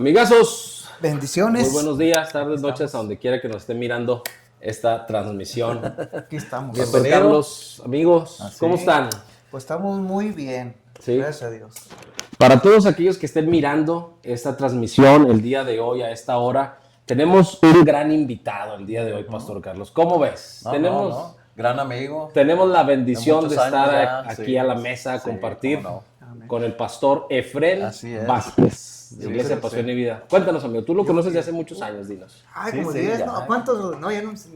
Amigazos, Bendiciones. muy buenos días, tardes, noches, a donde quiera que nos estén mirando esta transmisión. Aquí estamos. Pastor Carlos, amigos, ¿cómo están? Pues estamos muy bien, Sí. gracias a Dios. Para todos aquellos que estén mirando esta transmisión el día de hoy a esta hora, tenemos un gran invitado el día de hoy, Pastor Carlos. ¿Cómo ves? Gran amigo. Tenemos la bendición de estar ya, aquí sí, a la mesa a compartir Amén. con el pastor Efrén Así es. Vázquez, de Sí, Iglesia sí, Pasión sí. y Vida. Cuéntanos, amigo, tú lo conoces de hace muchos años, dinos. Ay, Sí, como sí, 10, ya. ¿no? ¿Cuántos? No, ya no sé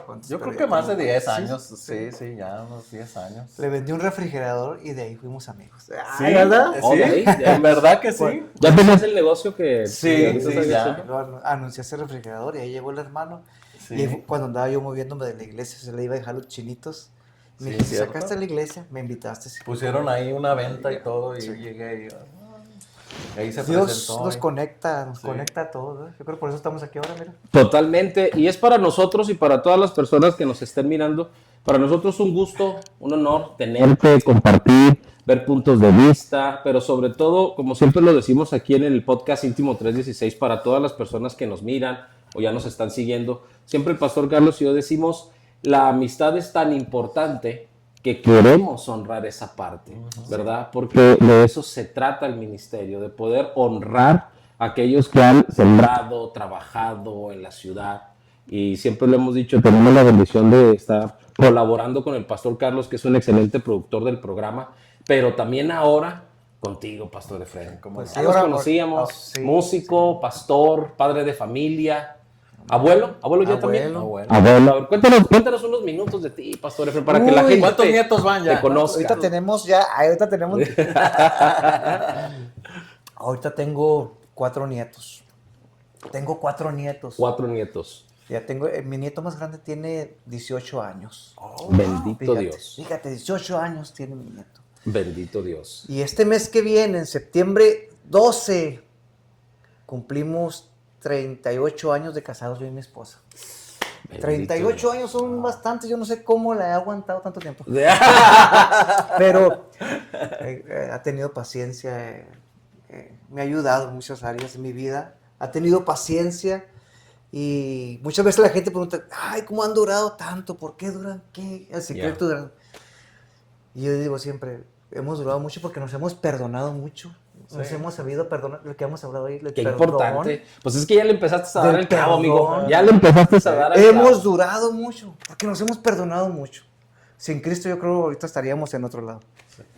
cuántos. Yo pero creo ya que más de tengo- 10 sí, años. sí. Sí, ya unos 10 años. Le vendí un refrigerador y de ahí fuimos amigos. Sí, Ay, ¿verdad? Oh, de ahí, ya. en verdad que sí. Pues, ¿Ya tenías el negocio que Sí, ahorita sí, estás ya. haciendo? Lo anuncié ese refrigerador y ahí llegó el hermano. Sí. Y ahí fue cuando andaba yo moviéndome de la iglesia, se le iba a dejar los chinitos. Me Sí, dijiste, cierto. sacaste a la iglesia, me invitaste. Pusieron ahí una venta y todo y Sí. llegué y ahí se Dios presentó. nos y- conecta Sí. a todos. ¿Eh? Yo creo que por eso estamos aquí ahora, mira. Totalmente, y es para nosotros y para todas las personas que nos estén mirando, para nosotros un gusto, un honor tenerte, compartir, ver puntos de vista, pero sobre todo, como siempre lo decimos aquí en el podcast Íntimo 316, para todas las personas que nos miran o ya nos están siguiendo, siempre el pastor Carlos y yo decimos, la amistad es tan importante que queremos honrar esa parte, ¿verdad? Porque de eso se trata el ministerio, de poder honrar a aquellos que han sembrado, trabajado en la ciudad. Y siempre lo hemos dicho, tenemos la bendición de estar colaborando con el pastor Carlos, que es un excelente productor del programa, pero también ahora contigo, Pastor Efrén. Como Pues no. sí, Ya nos ahora- conocíamos, sí, músico, pastor, padre de familia, abuelo ya también. Abuelo. Abuelo, a ver, cuéntanos unos minutos de ti, Pastor Efrén, para que la Uy, gente ¿Cuántos nietos van ya? te conozca. Ahorita tengo 4 nietos. Tengo 4 nietos. 4 nietos. Ya tengo, mi nieto más grande tiene 18 años. Bendito Fíjate, Dios. Fíjate, 18 años tiene mi nieto. Bendito Dios. Y este mes que viene, en septiembre 12, cumplimos 38 años de casados yo y mi esposa. Bendito 38 Dios. años son bastantes, yo no sé cómo la he aguantado tanto tiempo. De- Pero ha tenido paciencia, me ha ayudado en muchas áreas de mi vida, ha tenido paciencia y muchas veces la gente pregunta, ay, ¿cómo han durado tanto? ¿Por qué duran? ¿Qué? El secreto duran. Y yo digo siempre, hemos durado mucho porque nos hemos perdonado mucho, nos hemos sabido perdonar, lo que hemos hablado ahí, el Qué perdón. importante. Pues es que ya le empezaste a dar Del el clavo, amigo. perdón. Ya le empezaste a dar el Hemos clavo. durado mucho porque nos hemos perdonado mucho. Sin Cristo yo creo que ahorita estaríamos en otro lado.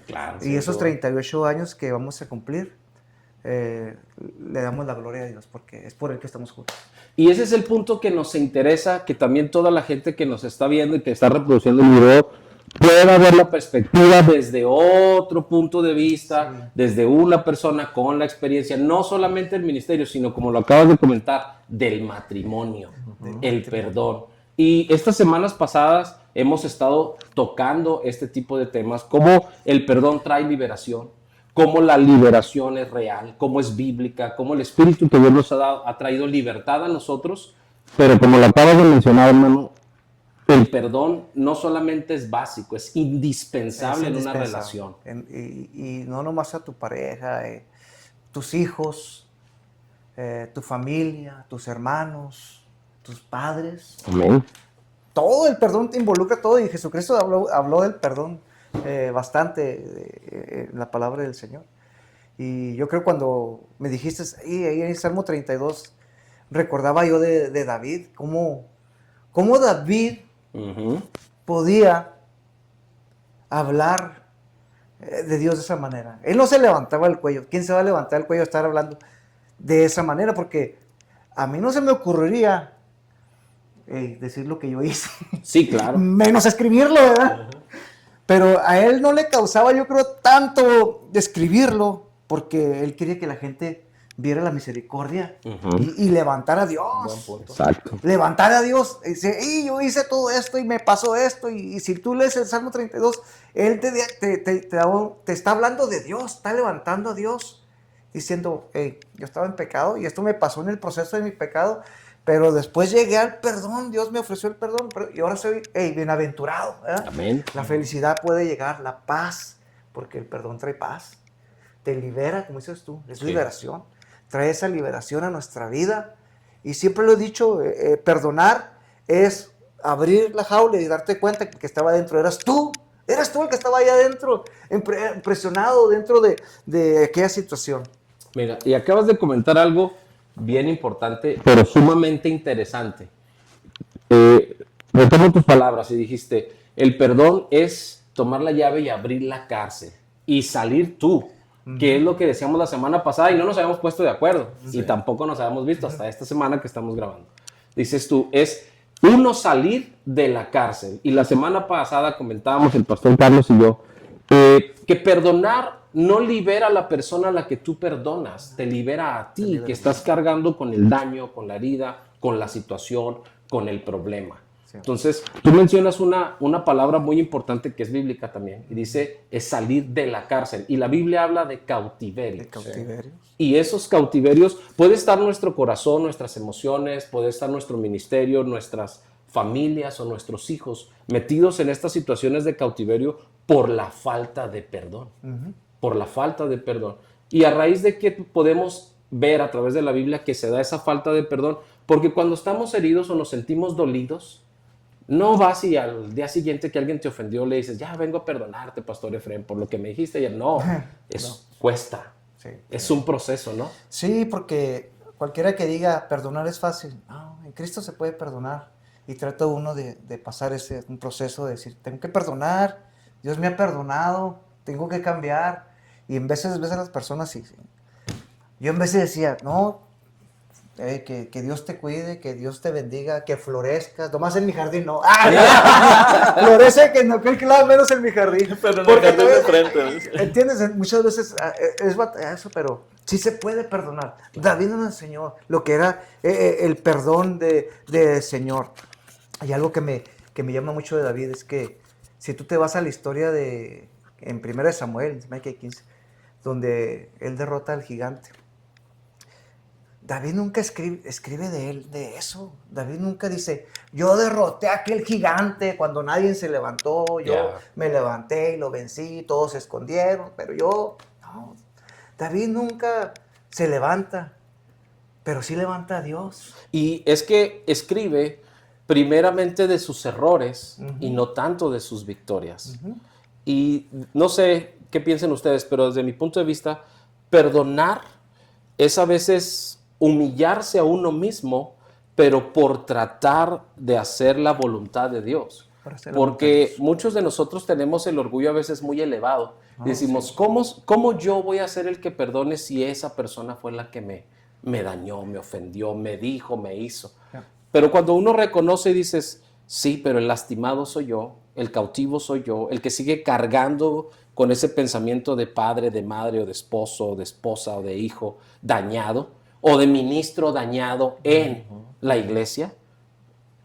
Claro. Y esos 38 años que vamos a cumplir, le damos la gloria a Dios porque es por Él que estamos juntos. Y ese es el punto que nos interesa, que también toda la gente que nos está viendo y que está reproduciendo el video pueda ver la perspectiva desde otro punto de vista, desde una persona con la experiencia, no solamente del ministerio, sino como lo acabas de comentar, del matrimonio, el perdón. Y estas semanas pasadas hemos estado tocando este tipo de temas, cómo el perdón trae liberación, cómo la liberación es real, cómo es bíblica, cómo el Espíritu que Dios nos ha dado ha traído libertad a nosotros, pero como lo acabas de mencionar, hermano, el perdón no solamente es básico, es indispensable en una relación. Y no nomás a tu pareja, tus hijos, tu familia, tus hermanos, tus padres. Amén. Todo el perdón te involucra todo y Jesucristo habló del perdón bastante en la palabra del Señor. Y yo creo cuando me dijiste ahí en el Salmo 32, recordaba yo de David, cómo David podía hablar de Dios de esa manera. Él no se levantaba el cuello. ¿Quién se va a levantar el cuello a estar hablando de esa manera? Porque a mí no se me ocurriría decir lo que yo hice. Sí, claro. Menos escribirlo, ¿verdad? Pero a él no le causaba, yo creo, tanto escribirlo, porque él quería que la gente viera la misericordia y levantara a Dios. Buen punto. Exacto. Levantar a Dios, y dice, yo hice todo esto y me pasó esto, y si tú lees el Salmo 32, Él te está hablando de Dios, está levantando a Dios, diciendo, yo estaba en pecado y esto me pasó en el proceso de mi pecado, pero después llegué al perdón, Dios me ofreció el perdón, y ahora soy bienaventurado, ¿verdad? Amén. La felicidad puede llegar, la paz, porque el perdón trae paz, te libera, como dices tú, es liberación. trae esa liberación a nuestra vida. Y siempre lo he dicho, perdonar es abrir la jaula y darte cuenta que el que estaba adentro eras tú el que estaba ahí adentro, impresionado dentro de aquella situación. Mira, y acabas de comentar algo bien importante, pero sumamente interesante. Retomo tus palabras y dijiste, el perdón es tomar la llave y abrir la cárcel y salir tú, que es lo que decíamos la semana pasada y no nos habíamos puesto de acuerdo y tampoco nos habíamos visto hasta esta semana que estamos grabando. Dices tú, es uno salir de la cárcel. Y la semana pasada comentábamos el pastor Carlos y yo que perdonar no libera a la persona a la que tú perdonas, te libera a ti que estás cargando con el daño, con la herida, con la situación, con el problema. Sí. Entonces, tú mencionas una palabra muy importante que es bíblica también, y dice, es salir de la cárcel. Y la Biblia habla de cautiverio. ¿De cautiverio? Y esos cautiverios, puede estar nuestro corazón, nuestras emociones, puede estar nuestro ministerio, nuestras familias o nuestros hijos metidos en estas situaciones de cautiverio por la falta de perdón. Por la falta de perdón. Y a raíz de que podemos ver a través de la Biblia que se da esa falta de perdón, porque cuando estamos heridos o nos sentimos dolidos, no vas y al día siguiente que alguien te ofendió le dices, ya vengo a perdonarte, Pastor Efraín, por lo que me dijiste ayer. No, cuesta. Sí. Es un proceso, ¿no? Sí, porque cualquiera que diga perdonar es fácil, no, en Cristo se puede perdonar. Y trata uno de pasar un proceso de decir, tengo que perdonar, Dios me ha perdonado, tengo que cambiar. Y en veces ves a las personas y yo en veces decía, no, que Dios te cuide, que Dios te bendiga, que florezcas, nomás en mi jardín no. Florece que no, que nada menos en mi jardín. Pero en el jardín de frente. ¿Entiendes? Muchas veces es eso, pero sí se puede perdonar. David nos enseñó lo que era el perdón de Señor. Y algo que me llama mucho de David es que si tú te vas a la historia en 1 Samuel, 15, donde él derrota al gigante, David nunca escribe de eso. David nunca dice, yo derroté a aquel gigante cuando nadie se levantó, yo me levanté y lo vencí, todos se escondieron, pero yo, no. David nunca se levanta, pero sí levanta a Dios. Y es que escribe primeramente de sus errores y no tanto de sus victorias. Y no sé qué piensen ustedes, pero desde mi punto de vista, perdonar es a veces humillarse a uno mismo, pero por tratar de hacer la voluntad de Dios. Porque muchos de nosotros tenemos el orgullo a veces muy elevado. Y decimos, sí. ¿Cómo yo voy a ser el que perdone si esa persona fue la que me dañó, me ofendió, me dijo, me hizo? Pero cuando uno reconoce y dices, sí, pero el lastimado soy yo, el cautivo soy yo, el que sigue cargando con ese pensamiento de padre, de madre, o de esposo, o de esposa, o de hijo dañado, o de ministro dañado en la iglesia.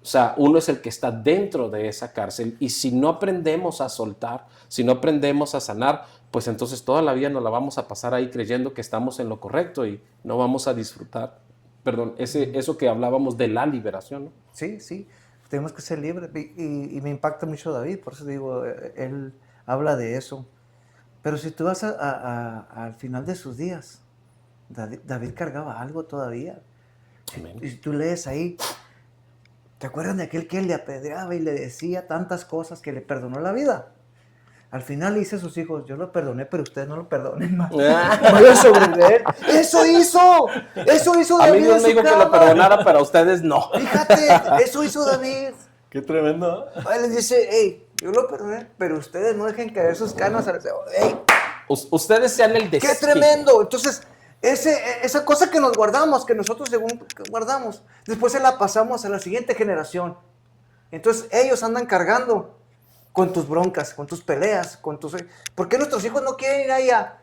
O sea, uno es el que está dentro de esa cárcel, y si no aprendemos a soltar, si no aprendemos a sanar, pues entonces toda la vida nos la vamos a pasar ahí creyendo que estamos en lo correcto y no vamos a disfrutar, eso que hablábamos de la liberación, ¿no? Sí, sí, tenemos que ser libres, y me impacta mucho David, por eso digo, él habla de eso. Pero si tú vas al final de sus días, David cargaba algo todavía. Amén. Y tú lees ahí, ¿te acuerdas de aquel que le apedreaba y le decía tantas cosas que le perdonó la vida? Al final le dice a sus hijos, yo lo perdoné, pero ustedes no lo perdonen más. Vayan sobre él. ¡Eso hizo David! A mí Dios me dijo que lo perdonara, pero a ustedes no. Fíjate, eso hizo David. ¡Qué tremendo! Él les dice, hey, yo lo perdoné, pero ustedes no dejen caer sus canas. Hey. Ustedes sean el destino. ¡Qué tremendo! Entonces, esa cosa que nos guardamos, que nosotros según guardamos, después se la pasamos a la siguiente generación. Entonces, ellos andan cargando con tus broncas, con tus peleas, ¿Por qué nuestros hijos no quieren ir allá?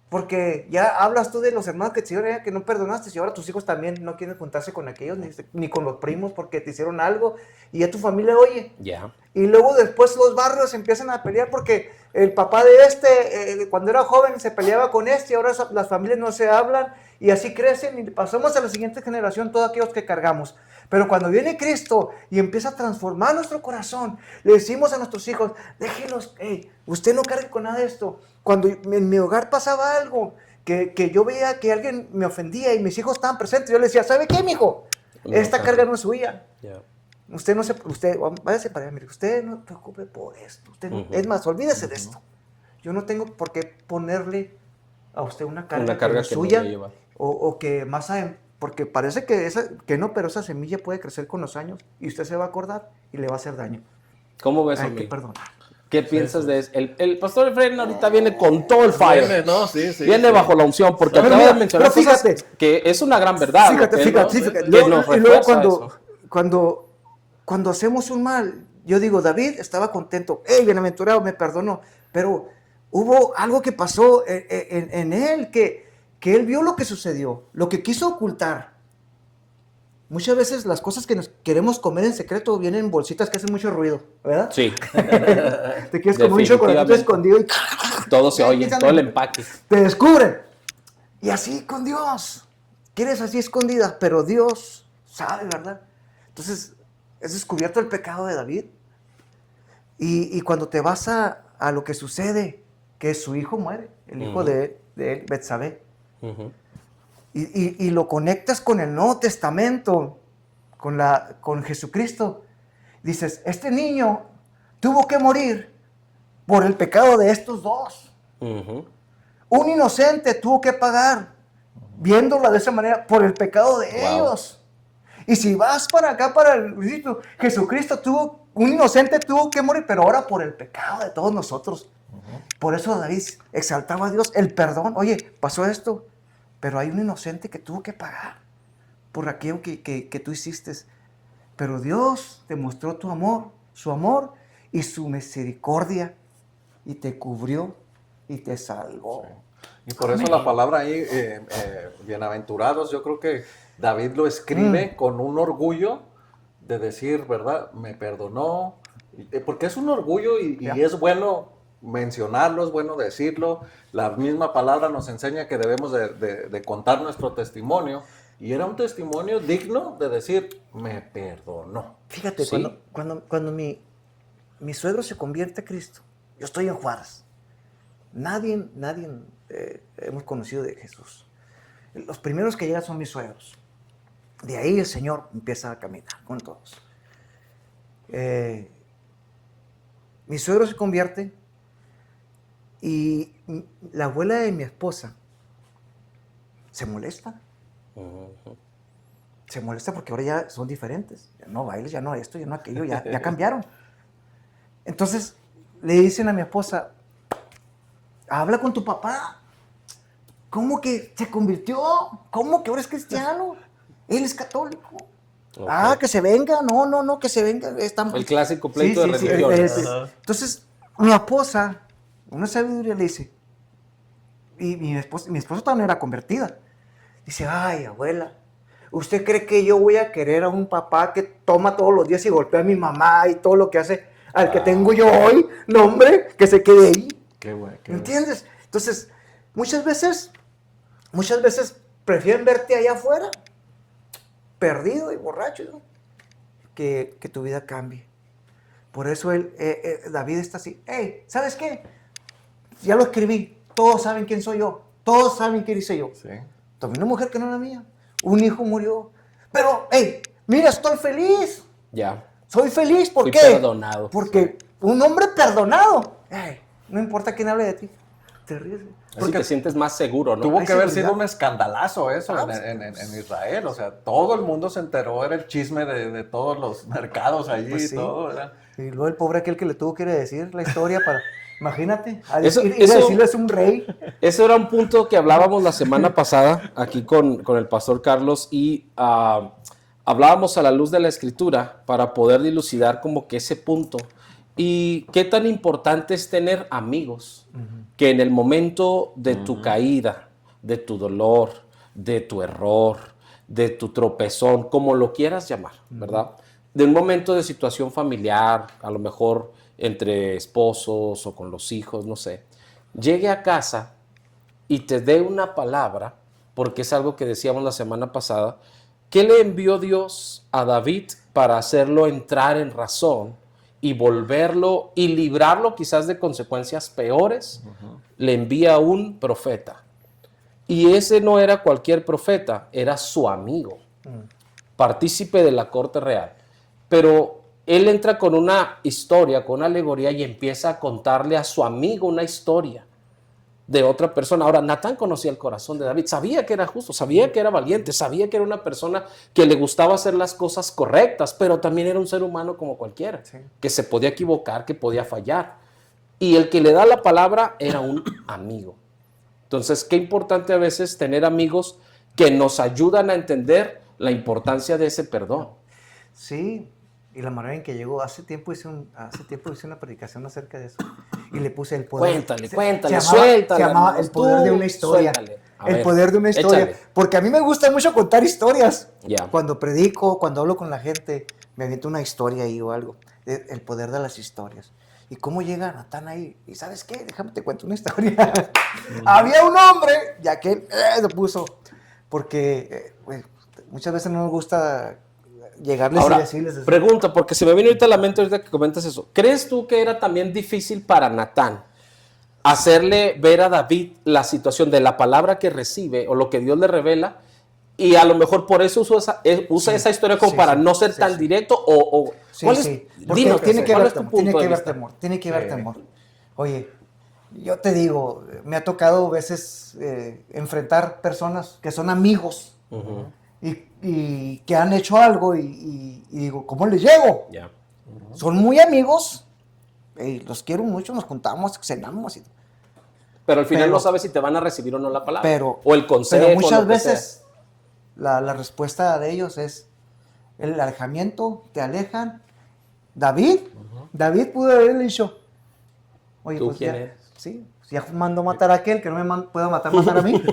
Porque ya hablas tú de los hermanos que te hicieron allá, que no perdonaste, y ahora tus hijos también no quieren juntarse con aquellos, ni con los primos porque te hicieron algo, y ya tu familia oye. Yeah. Y luego después los barrios empiezan a pelear porque el papá de cuando era joven se peleaba con y ahora las familias no se hablan, y así crecen, y pasamos a la siguiente generación todos aquellos que cargamos. Pero cuando viene Cristo y empieza a transformar nuestro corazón, le decimos a nuestros hijos, déjenlos, usted no cargue con nada de esto. Cuando en mi hogar pasaba algo que yo veía que alguien me ofendía y mis hijos estaban presentes, yo le decía, ¿sabe qué, mijo? Esta carga no es suya. Ya. Usted no se, váyase para allá, mire, usted no se preocupe por esto. Usted no, es más, olvídese de esto. Yo no tengo por qué ponerle a usted una carga que no es suya, no o que más, porque parece que no, pero esa semilla puede crecer con los años y usted se va a acordar y le va a hacer daño. ¿Cómo ves, Hay que amigo? perdonar. ¿Qué piensas de eso? El pastor Efraín ahorita viene con todo el fire. Viene, no, sí, sí. Viene sí. bajo la unción, porque Pero acaba mira, de mencionar pero cosas fíjate. que es una gran verdad. Fíjate, ¿no? fíjate. Que nos Y luego refuerza cuando hacemos un mal, yo digo, David estaba contento, hey, bienaventurado, me perdonó, pero hubo algo que pasó en él, que él vio lo que sucedió, lo que quiso ocultar. Muchas veces las cosas que nos queremos comer en secreto vienen en bolsitas que hacen mucho ruido, ¿verdad? Sí. Te quieres comer un chocolatito escondido y Todo se oye, todo el empaque. te descubren. Y así con Dios. Quieres así escondida, pero Dios sabe, ¿verdad? Entonces, es descubierto el pecado de David. Y cuando te vas a lo que sucede, que su hijo muere, el hijo de él, Betsabé. Y lo conectas con el Nuevo Testamento, con Jesucristo. Dices, este niño tuvo que morir por el pecado de estos dos. Un inocente tuvo que pagar, viéndola de esa manera, por el pecado de ellos. Y si vas para acá, para el Jesucristo un inocente tuvo que morir, pero ahora por el pecado de todos nosotros. Por eso David exaltaba a Dios, el perdón. Oye, pasó esto, pero hay un inocente que tuvo que pagar por aquello que tú hiciste. Pero Dios te mostró su amor y su misericordia, y te cubrió y te salvó. Y por eso la palabra ahí, bienaventurados, yo creo que David lo escribe con un orgullo de decir, ¿verdad? Me perdonó, porque es un orgullo y es bueno mencionarlo, es bueno decirlo. La misma palabra nos enseña que debemos de contar nuestro testimonio, y era un testimonio digno de decir, me perdonó. Fíjate, Sí. cuando mi suegro se convierte a Cristo, yo estoy en Juárez, nadie hemos conocido de Jesús. Los primeros que llegan son mis suegros. De ahí el Señor empieza a caminar con todos. Mi suegro se convierte y la abuela de mi esposa se molesta. Se molesta porque ahora ya son diferentes. Ya no bailes, ya no esto, ya no aquello, ya cambiaron. Entonces le dicen a mi esposa, habla con tu papá. ¿Cómo que se convirtió? ¿Cómo que ahora es cristiano? Él es católico. Ah, que se venga. No, que se venga. El clásico pleito de religión. Entonces, mi esposa, una sabiduría le dice, y mi esposa también era convertida. Dice, ay, abuela, ¿usted cree que yo voy a querer a un papá que toma todos los días y golpea a mi mamá y todo lo que hace al que tengo yo hoy? No, hombre, que se quede ahí. Qué bueno. ¿Entiendes? Entonces, muchas veces prefieren verte allá afuera, perdido y borracho, ¿no? que tu vida cambie. Por eso David está así. Hey, ¿sabes qué? Ya lo escribí. Todos saben quién soy yo. Todos saben qué hice yo. Sí. Tomé una mujer que no era mía. Un hijo murió. Pero, hey, mira, estoy feliz. Ya. Soy feliz. ¿Por Fui qué? perdonado. Porque un hombre perdonado. Hey, no importa quién hable de ti. Te ríes. Porque te sientes más seguro, ¿no? Tuvo Hay que haber seguridad. sido un escandalazo eso en Israel. O sea, todo el mundo se enteró, era el chisme de todos los mercados allí Pues y sí. todo, ¿verdad? Y luego el pobre aquel que le tuvo que ir a decir la historia para... Imagínate, Eso- ir a decirle es un rey. Ese era un punto que hablábamos la semana pasada aquí con el pastor Carlos, y hablábamos a la luz de la Escritura para poder dilucidar como que ese punto. Y qué tan importante es tener amigos que en el momento de tu caída, de tu dolor, de tu error, de tu tropezón, como lo quieras llamar, ¿verdad? De un momento de situación familiar, a lo mejor entre esposos o con los hijos, no sé, llegue a casa y te dé una palabra, porque es algo que decíamos la semana pasada. ¿Qué le envió Dios a David para hacerlo entrar en razón y volverlo y librarlo quizás de consecuencias peores? Le envía un profeta. Y ese no era cualquier profeta, era su amigo, partícipe de la corte real. Pero él entra con una historia, con una alegoría y empieza a contarle a su amigo una historia de otra persona. Ahora, Natán conocía el corazón de David, sabía que era justo, sabía que era valiente, sabía que era una persona que le gustaba hacer las cosas correctas, pero también era un ser humano como cualquiera, que se podía equivocar, que podía fallar. Y el que le da la palabra era un amigo. Entonces, qué importante a veces tener amigos que nos ayudan a entender la importancia de ese perdón. Sí, y la manera en que llegó, hace tiempo hice una predicación acerca de eso y le puse el poder. Cuéntale, Se llamaba El poder de una historia. El poder de una historia. Échale. Porque a mí me gusta mucho contar historias. Ya. Cuando predico, cuando hablo con la gente, me aviento una historia ahí o algo. El poder de las historias. ¿Y cómo llega Natán ahí? ¿Y sabes qué? Déjame te cuento una historia. Había un hombre, ya que lo puso, porque muchas veces no nos gusta llegarles Ahora, y decirles. pregunta, porque se me viene ahorita a la mente ahorita que comentas eso. ¿Crees tú que era también difícil para Natán hacerle ver a David la situación de la palabra que recibe o lo que Dios le revela? Y a lo mejor por eso usa esa historia como para no ser tan directo o ¿cuál es? Dinos, tiene que haber temor. Tiene que haber temor. Oye, yo te digo, me ha tocado a veces enfrentar personas que son amigos y que han hecho algo y digo, ¿cómo les llego? Yeah. Son muy amigos, los quiero mucho, nos juntamos, cenamos y pero al final no sabes si te van a recibir o no la palabra. O el consejo. Pero muchas veces la respuesta de ellos es el alejamiento, te alejan. David pudo haberle dicho, oye, ¿tú pues quién ya, eres? sí, ya mandó matar a aquel que no me pueda matar a mí.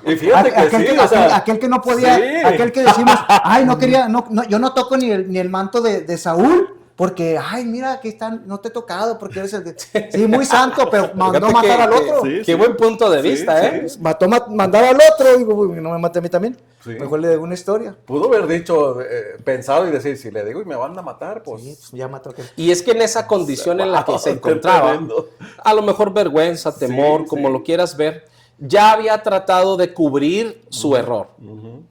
Y fíjate que aquel que no podía, aquel que decimos, ay, no quería, yo no toco ni el manto de Saúl. Porque, ay, mira, aquí están, no te he tocado porque eres el de... Sí, muy santo, pero mandó matar al otro. Qué buen punto de vista, ¿eh? Mandar al otro, digo, no me mate a mí también. Sí. Mejor le digo una historia. Pudo haber dicho, pensado y decir, si le digo y me van a matar, pues... Sí, ya mató a aquel. Y es que en esa condición en la que se encontraba, a lo mejor vergüenza, temor, como lo quieras ver, ya había tratado de cubrir su error,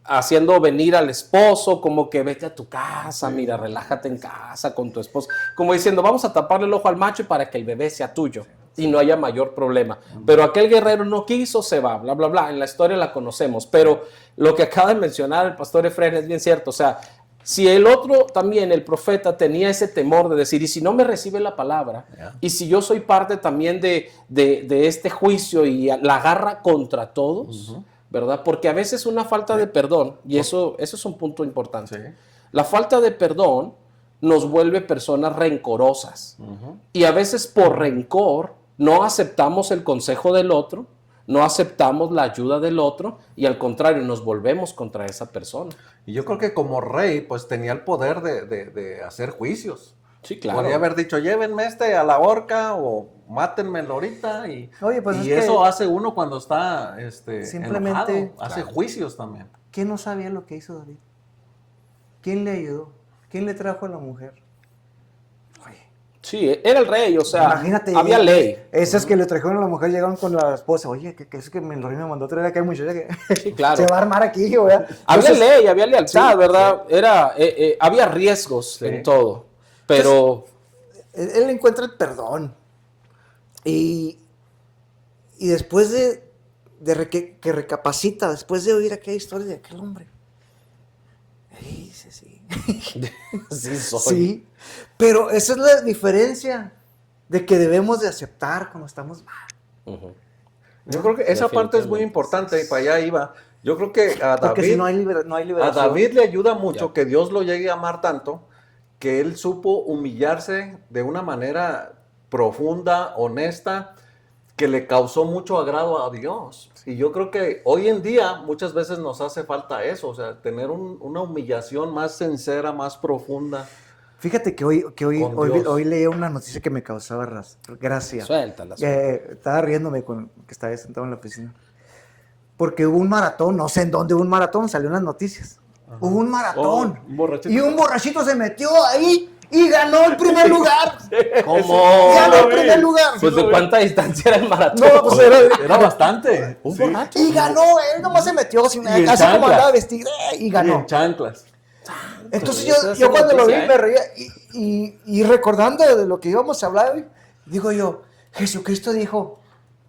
haciendo venir al esposo, como que vete a tu casa, mira, relájate en casa con tu esposo, como diciendo, vamos a taparle el ojo al macho para que el bebé sea tuyo y no haya mayor problema. Pero aquel guerrero no quiso, se va, bla, bla, bla. En la historia la conocemos, pero lo que acaba de mencionar el pastor Efraín es bien cierto. O sea, si el otro también, el profeta, tenía ese temor de decir, y si no me recibe la palabra, y si yo soy parte también de este juicio y la agarra contra todos, ¿verdad? Porque a veces una falta de perdón, y eso es un punto importante, la falta de perdón nos vuelve personas rencorosas. Y a veces por rencor no aceptamos el consejo del otro, no aceptamos la ayuda del otro y al contrario nos volvemos contra esa persona. Y yo creo que como rey pues tenía el poder de hacer juicios. Sí, claro. Podría haber dicho, llévenme a la horca o mátenmelo ahorita. Y, oye, pues y eso hace uno cuando está simplemente enojado. Hace juicios también. ¿Quién no sabía lo que hizo David? ¿Quién le ayudó? ¿Quién le trajo a la mujer? Sí, era el rey, o sea, imagínate, había ley. Esas que le trajeron a la mujer llegaron con la esposa. Oye, que es que el rey me mandó a traer acá a muchacha que sí, claro. se va a armar aquí, ¿verdad? Había ley, había lealtad, ¿verdad? Era, había riesgos en todo, pero... Entonces, él encuentra el perdón. Y después que recapacita, después de oír aquella historia de aquel hombre, dice, sí. Sí, soy. Sí, pero esa es la diferencia de que debemos de aceptar cuando estamos mal. Yo creo que esa parte es muy importante y para allá iba. Yo creo que a Porque David, si no hay liberación. a David le ayuda mucho que Dios lo llegue a amar tanto que él supo humillarse de una manera profunda, honesta, que le causó mucho agrado a Dios. Y yo creo que hoy en día muchas veces nos hace falta eso, o sea, tener una humillación más sincera, más profunda. Fíjate que hoy leí una noticia que me causaba gracia. Suéltala. Estaba riéndome que estaba sentado en la oficina. Porque hubo un maratón, no sé en dónde hubo un maratón, salió en las noticias. Hubo un maratón. Y un borrachito se metió ahí y ganó el primer lugar. ¿Cómo? Ganó el primer lugar. Pues ¿de cuánta distancia era el maratón? No, pues Era bastante. Un borracho. y ganó, él nomás se metió sin Y en casi como chanclas. andaba vestido y Y ganó. en chanclas. Entonces Esa es yo una cuando lo vi noticia, me reía y recordando de lo que íbamos a hablar hoy, digo yo, Jesucristo dijo,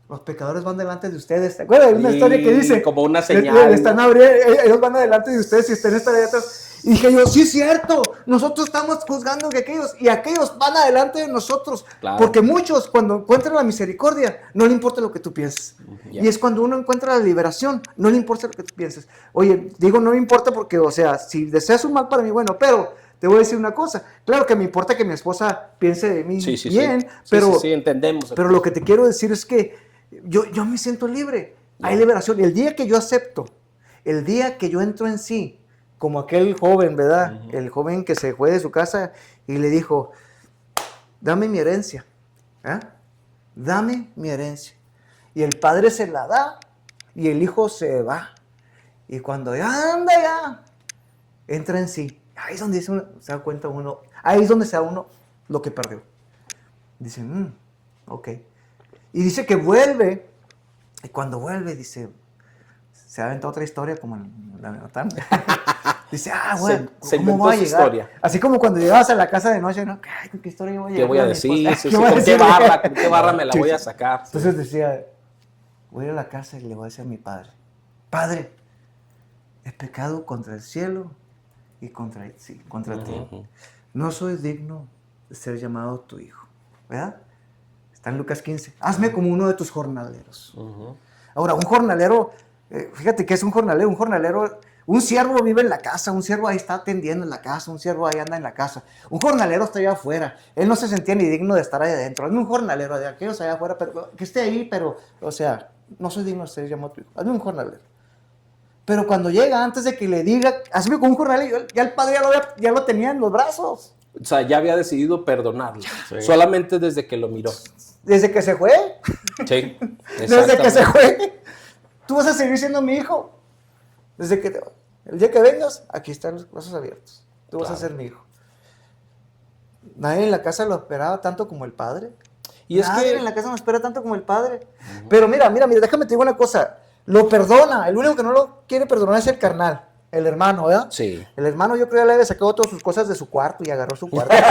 los pecadores van delante de ustedes. ¿Te acuerdas? Hay una Sí, historia que dice, como una señal, están ¿no? ellos van adelante de ustedes y ustedes están atrás. Y dije yo, sí es cierto, nosotros estamos juzgando que aquellos, y aquellos van adelante de nosotros. Claro. Porque muchos cuando encuentran la misericordia, no le importa lo que tú pienses. Ya. Y es cuando uno encuentra la liberación, no le importa lo que tú pienses. Oye, digo no me importa porque, o sea, si deseas un mal para mí, bueno, pero te voy a decir una cosa. Claro que me importa que mi esposa piense de mí Sí, sí, bien, sí. pero, Sí, entendemos. pero lo que te quiero decir es que yo me siento libre. Hay liberación. Y el día que yo acepto, el día que yo entro en sí, como aquel joven, ¿verdad? El joven que se fue de su casa y le dijo, dame mi herencia. ¿eh? Dame mi herencia. Y el padre se la da y el hijo se va. Y cuando ya anda ya, entra en sí. Ahí es donde se da cuenta uno, ahí es donde se da uno lo que perdió. Dice, ok. Y dice que vuelve, y cuando vuelve, dice, se ha aventado otra historia como la de Natán. Dice, bueno, se ¿cómo inventó voy a su llegar? Historia. Así como cuando llegabas a la casa de noche, ¿no? Ay, ¿con qué historia voy a ¿Qué llegar? voy a mi decir? esposa? Sí, ¿Qué sí, voy a ¿con qué decir? barra? ¿Con qué barra me la Sí, voy sí. a sacar? Entonces decía, voy a ir a la casa y le voy a decir a mi padre, Padre, he pecado contra el cielo y contra ti. Ujú. No soy digno de ser llamado tu hijo. ¿Verdad? Está en Lucas 15. Hazme como uno de tus jornaleros. Ujú. Ahora, un jornalero, fíjate que es un jornalero. Un siervo vive en la casa, un siervo ahí está atendiendo en la casa, un siervo ahí anda en la casa. Un jornalero está allá afuera. Él no se sentía ni digno de estar ahí adentro. Hazme un jornalero de aquellos allá afuera, pero que esté ahí, pero, o sea, no soy digno de ser llamado tu hijo. Hazme un jornalero. Pero cuando llega, antes de que le diga, hazme como un jornalero, ya el padre ya lo tenía en los brazos. O sea, ya había decidido perdonarlo. Sí. Solamente desde que lo miró. Desde que se fue. Sí. Desde que se exactamente. fue. Tú vas a seguir siendo mi hijo. Desde que el día que vengas, aquí están los brazos abiertos. Tú vas a Claro. ser mi hijo. Nadie en la casa lo esperaba tanto como el padre. Y es Nadie que en la casa no espera tanto como el padre. Pero mira, déjame te digo una cosa. Lo perdona. El único que no lo quiere perdonar es el carnal, el hermano, ¿verdad? sí. El hermano yo creo que ya le había sacado todas sus cosas de su cuarto y agarró su cuarto. La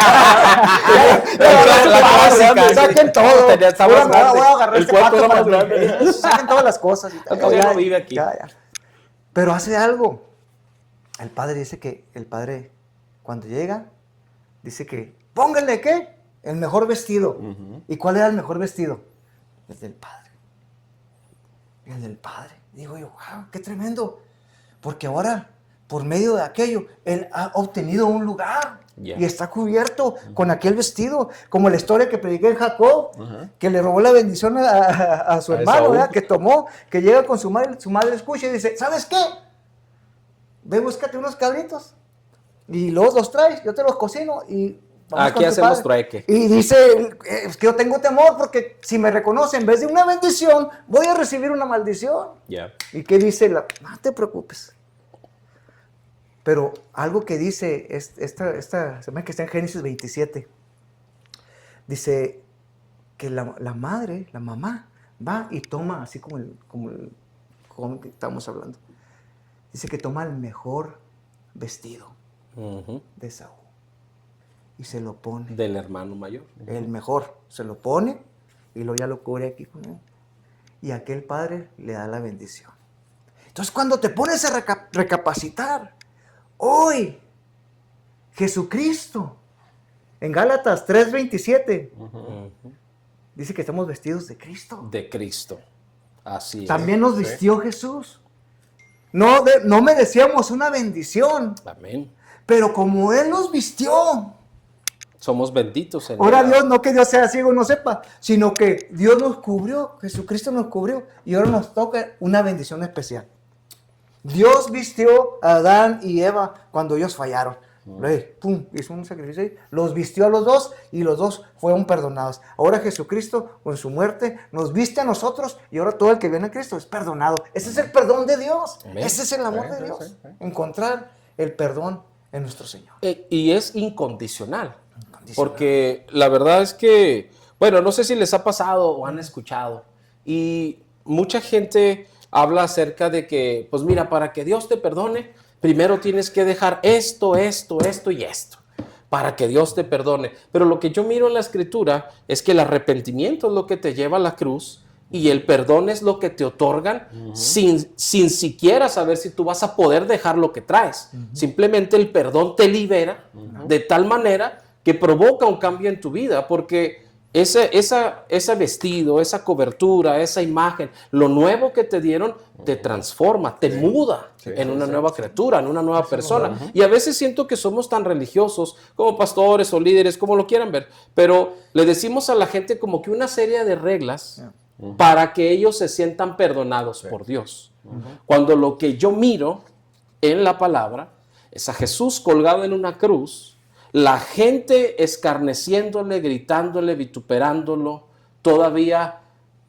clásica, Saquen sí. todo. Está más grande. Voy a agarrar El este cuarto cuarto era para más mí. grande. Saquen todas las cosas. Y tal. Ya no vive aquí. Ya. Pero hace algo. El padre dice que el padre cuando llega dice que pónganle ¿qué? El mejor vestido. ¿Y cuál era el mejor vestido? El del padre. El del padre. Digo yo, wow, qué tremendo. Porque ahora, por medio de aquello, él ha obtenido un lugar. Yeah. Y está cubierto con aquel vestido. Como la historia que prediqué en Jacob, que le robó la bendición a su A hermano, Esaú. ¿verdad? Que tomó, que llega con su madre escucha y dice, ¿sabes qué? Ve, búscate unos cabritos y luego los traes, yo te los cocino y vamos Aquí con tu hacemos padre". trueque. Y dice, es que yo tengo temor porque si me reconoce en vez de una bendición, voy a recibir una maldición. Ya. ¿Y qué dice? No te preocupes. Pero algo que dice, se me que está en Génesis 27, dice que la madre, la mamá, va y toma, así como el joven que estamos hablando, dice que toma el mejor vestido Ujú. de Esaú y se lo pone. Del hermano mayor. El mejor, se lo pone y luego ya lo cubre aquí con él. Y aquel padre le da la bendición. Entonces cuando te pones a recapacitar, hoy Jesucristo, en Gálatas 3:27, Ujú. dice que estamos vestidos de Cristo. De Cristo. Así También nos vistió Jesús. No merecíamos una bendición, es. Amén. pero como Él nos vistió, Somos benditos en ahora Él. Dios, no que Dios sea ciego, no sepa, sino que Dios nos cubrió, Jesucristo nos cubrió y ahora nos toca una bendición especial. Dios vistió a Adán y Eva cuando ellos fallaron. Pum, hizo un sacrificio ahí, los vistió a los dos y los dos fueron perdonados. Ahora Jesucristo con su muerte nos viste a nosotros y ahora todo el que viene a Cristo es perdonado. Ese es el perdón de Dios. Amén. Ese es el amor de Sí, Dios. sí. Encontrar el perdón en nuestro Señor. Y es incondicional. Porque la verdad es que, bueno, no sé si les ha pasado o han escuchado, y mucha gente habla acerca de que, pues mira, para que Dios te perdone, primero tienes que dejar esto y esto, para que Dios te perdone. Pero lo que yo miro en la Escritura es que el arrepentimiento es lo que te lleva a la cruz y el perdón es lo que te otorgan sin siquiera saber si tú vas a poder dejar lo que traes. Simplemente el perdón te libera de tal manera que provoca un cambio en tu vida, porque ese vestido, esa cobertura, esa imagen, lo nuevo que te dieron, te transforma, te muda en una nueva criatura, en una nueva persona. Y a veces siento que somos tan religiosos como pastores o líderes, como lo quieran ver, pero le decimos a la gente como que una serie de reglas para que ellos se sientan perdonados por Dios. Cuando lo que yo miro en la palabra es a Jesús colgado en una cruz, la gente escarneciéndole, gritándole, vituperándolo, todavía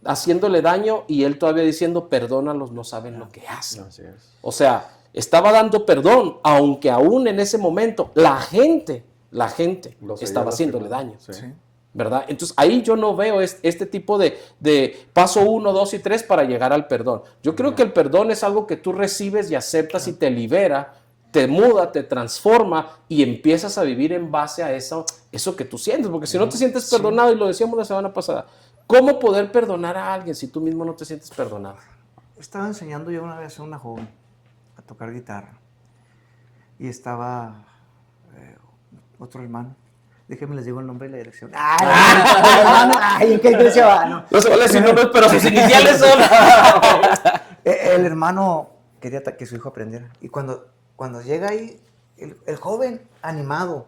haciéndole daño, y él todavía diciendo, perdónalos, no saben lo que hacen. Así es. O sea, estaba dando perdón, aunque aún en ese momento la gente estaba haciéndole daño. Sí. ¿Verdad? Entonces ahí yo no veo este tipo de paso 1, 2 y 3 para llegar al perdón. Yo creo que el perdón es algo que tú recibes y aceptas y te libera, te muda, te transforma y empiezas a vivir en base a eso que tú sientes. Porque si no te sientes perdonado, y lo decíamos la semana pasada, ¿cómo poder perdonar a alguien si tú mismo no te sientes perdonado? Estaba enseñando yo una vez a una joven a tocar guitarra y estaba otro hermano. Déjenme les digo el nombre y la dirección. ¡Ay, ¿en qué iglesia va? No se vale decir nombres, pero sus iniciales son. El hermano quería que su hijo aprendiera. Y cuando llega ahí, el joven animado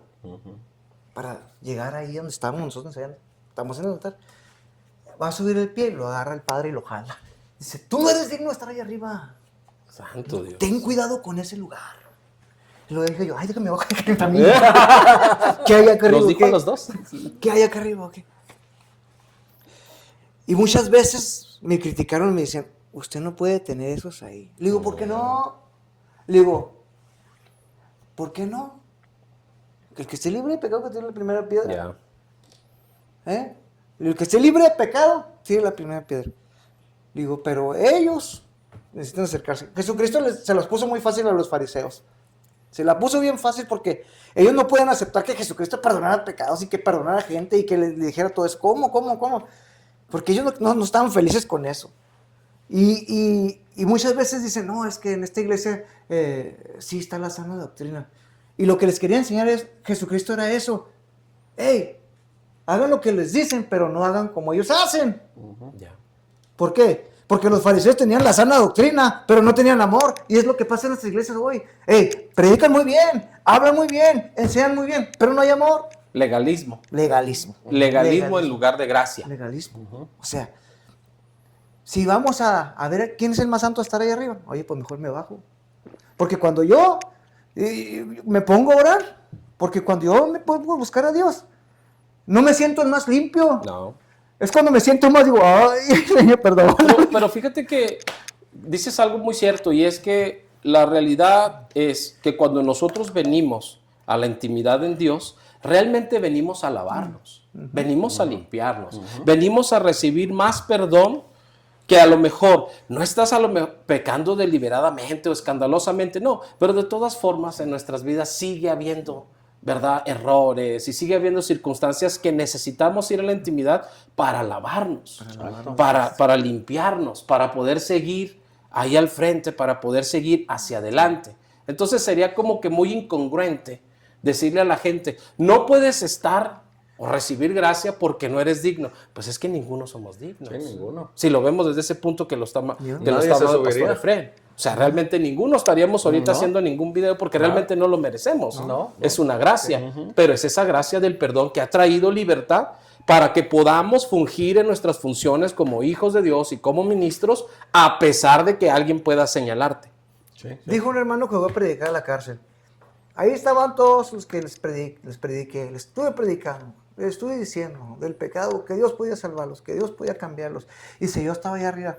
para llegar ahí donde estábamos nosotros ensayando, estamos en el altar, va a subir el pie, lo agarra el padre y lo jala. Dice, tú no eres digno de estar ahí arriba. Santo Dios. Ten cuidado con ese lugar. Y lo dije yo, ay, déjame bajar también. ¿Qué hay acá arriba? ¿Los dijo a los dos? ¿Qué hay acá arriba? ¿Qué? Y muchas veces me criticaron y me decían, usted no puede tener esos ahí. Le digo, ¿por qué no? Le digo, ¿por qué no? El que esté libre de pecado que tiene la primera piedra. El que esté libre de pecado tiene la primera piedra. Le digo, pero ellos necesitan acercarse. Jesucristo se los puso muy fácil a los fariseos. Se la puso bien fácil porque ellos no pueden aceptar que Jesucristo perdonara pecados y que perdonara gente y que le dijera todo eso. ¿Cómo? Porque ellos no estaban felices con eso. Y muchas veces dicen, no, es que en esta iglesia sí está la sana doctrina. Y lo que les quería enseñar es, Jesucristo era eso. Hey, hagan lo que les dicen, pero no hagan como ellos hacen. ¿Por qué? Porque los fariseos tenían la sana doctrina, pero no tenían amor. Y es lo que pasa en las iglesias hoy. Hey, predican muy bien, hablan muy bien, enseñan muy bien, pero no hay amor. Legalismo en lugar de gracia. Legalismo. O sea, si vamos a ver quién es el más santo a estar ahí arriba, oye, pues mejor me bajo. Porque cuando yo me pongo a orar, porque cuando yo me pongo a buscar a Dios, no me siento el más limpio. No. Es cuando me siento más, digo, ay, Señor, perdón. Pero fíjate que dices algo muy cierto, y es que la realidad es que cuando nosotros venimos a la intimidad en Dios, realmente venimos a lavarnos, venimos a limpiarnos, venimos a recibir más perdón, que a lo mejor no estás pecando deliberadamente o escandalosamente, no, pero de todas formas en nuestras vidas sigue habiendo, ¿verdad?, errores, y sigue habiendo circunstancias que necesitamos ir a la intimidad para lavarnos, para limpiarnos, para poder seguir ahí al frente, para poder seguir hacia adelante. Entonces sería como que muy incongruente decirle a la gente, no puedes estar o recibir gracia porque no eres digno. Pues es que ninguno somos dignos. Sí, ninguno. Si lo vemos desde ese punto que lo está hablando Nadie se el pastor subiría. Efraín. O sea, realmente ninguno estaríamos ahorita haciendo ningún video porque realmente no lo merecemos. No. Es una gracia, pero es esa gracia del perdón que ha traído libertad para que podamos fungir en nuestras funciones como hijos de Dios y como ministros, a pesar de que alguien pueda señalarte. Sí. Dijo un hermano que voy a predicar a la cárcel. Ahí estaban todos los que les prediqué, les estuve predicando. les estuve diciendo del pecado, que Dios podía salvarlos, que Dios podía cambiarlos. Y dice, yo estaba allá arriba,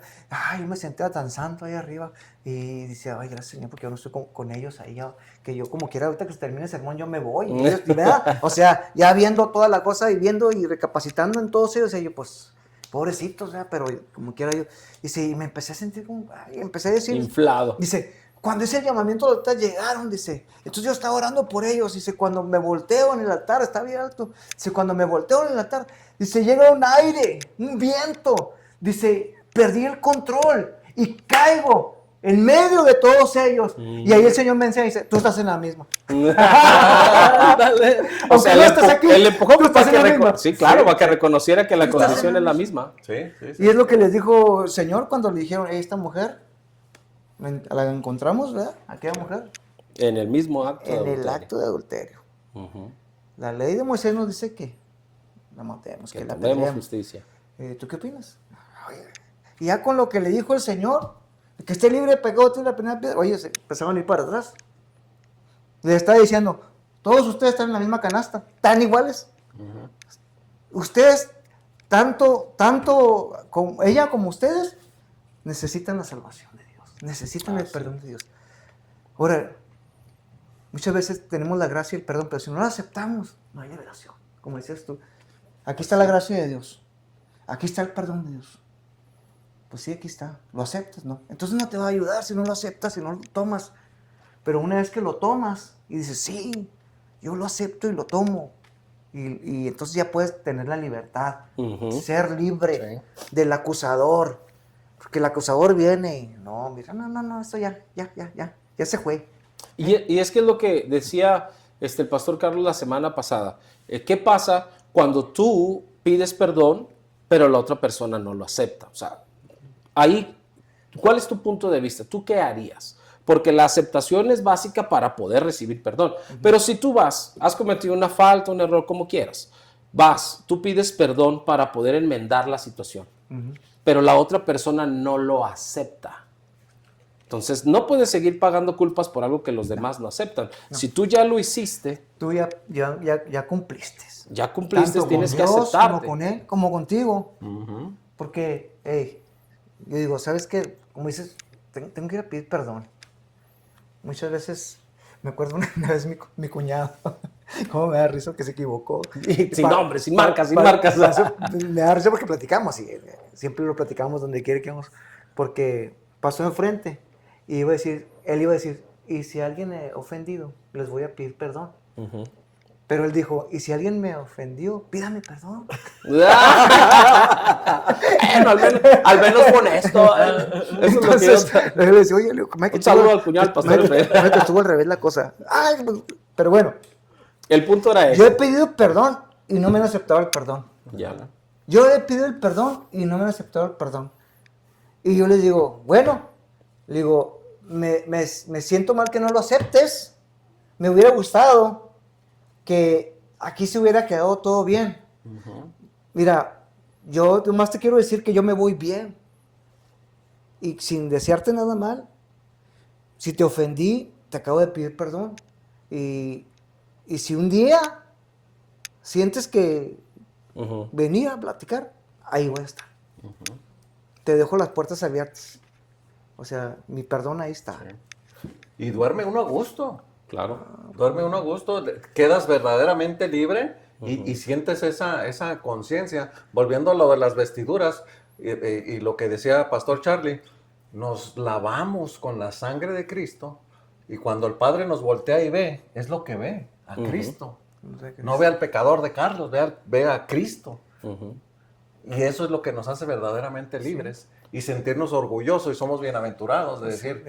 yo me sentía tan santo allá arriba. Y dice, ay, gracias Señor, porque yo no estoy con ellos ahí, que yo como quiera, ahorita que se termine el sermón, yo me voy. Y ellos, ¿verdad? O sea, ya viendo toda la cosa y viendo y recapacitando en todos ellos, y yo, pues, pobrecitos, ¿verdad? Pero como quiera yo. Dice, y me empecé a sentir como, empecé a decir. Inflado. Dice, cuando ese llamamiento del altar llegaron, dice, entonces yo estaba orando por ellos, dice, cuando me volteo en el altar, está bien alto, dice, cuando me volteo en el altar, dice, llega un aire, un viento, dice, perdí el control y caigo en medio de todos ellos, y ahí el Señor me enseña y dice, tú estás en la misma. Dale. O sea, no estás aquí, el empujón tú para estás que en la misma. sí, claro, para que reconociera que la Tú estás condición en la es la misma. Sí. Y es lo que les dijo el Señor cuando le dijeron, esta mujer, la encontramos, ¿verdad? Aquella mujer. En el mismo acto de En el adulterio. acto de adulterio. Ujú. La ley de Moisés nos dice que la matemos, Que que la tomemos apedreemos. justicia. ¿Tú qué opinas? Oye, y ya con lo que le dijo el Señor, que esté libre de pecado, tiene la primera piedra. Oye, se empezaron a ir para atrás. Le está diciendo, todos ustedes están en la misma canasta, tan iguales. Ustedes, tanto como ella como ustedes, necesitan la salvación de Dios, necesitan el perdón de Dios. Ahora, muchas veces tenemos la gracia y el perdón, pero si no la aceptamos, no hay liberación. Como decías tú, aquí está la gracia de Dios, aquí está el perdón de Dios. Pues sí, aquí está, lo aceptas, ¿no? Entonces no te va a ayudar si no lo aceptas, si no lo tomas. Pero una vez que lo tomas y dices, sí, yo lo acepto y lo tomo. Y entonces ya puedes tener la libertad, ser libre del acusador. Porque el acusador viene y, no, mira, no, eso ya se fue. Y es que es lo que decía el pastor Carlos la semana pasada. ¿Qué pasa cuando tú pides perdón, pero la otra persona no lo acepta? O sea, ahí, ¿cuál es tu punto de vista? ¿Tú qué harías? Porque la aceptación es básica para poder recibir perdón. Pero si tú has cometido una falta, un error, como quieras, tú pides perdón para poder enmendar la situación. Pero la otra persona no lo acepta. Entonces, no puedes seguir pagando culpas por algo que los demás no aceptan. No. Si tú ya lo hiciste, tú ya cumpliste. Ya cumpliste, tanto tienes con que Dios, aceptarte. como con Él, como contigo. Porque, yo digo, ¿sabes qué? Como dices, tengo que ir a pedir perdón. Muchas veces, me acuerdo una vez mi cuñado, cómo me da risa que se equivocó. Sin nombre, sin marcas. Me da risa porque platicamos, y siempre lo platicamos donde quiera que vamos, porque pasó enfrente y él iba a decir, y si alguien me ha ofendido, les voy a pedir perdón. Pero él dijo, y si alguien me ofendió, pídame perdón. Bueno, al menos con esto. Entonces, le decía, oye, un saludo al cuñado, pastor. Estuvo al revés la cosa. Pero bueno. El punto era ese. Yo he pedido perdón y no me han aceptado el perdón. Ya. Yo he pedido el perdón y no me han aceptado el perdón. Y yo les digo, bueno, me siento mal que no lo aceptes. Me hubiera gustado que aquí se hubiera quedado todo bien. Mira, yo nomás te quiero decir que yo me voy bien. Y sin desearte nada mal, si te ofendí, te acabo de pedir perdón. Y si un día sientes que venir a platicar, ahí voy a estar. Te dejo las puertas abiertas. O sea, mi perdón ahí está. Sí. Y duerme uno a gusto. Claro. Duerme uno a gusto, quedas verdaderamente libre y sientes esa conciencia. Volviendo a lo de las vestiduras y lo que decía Pastor Charlie, nos lavamos con la sangre de Cristo y cuando el Padre nos voltea y ve, es lo que ve, a Cristo. No ve al pecador de Carlos, ve a Cristo. Y eso es lo que nos hace verdaderamente libres. Y sentirnos orgullosos y somos bienaventurados de decir,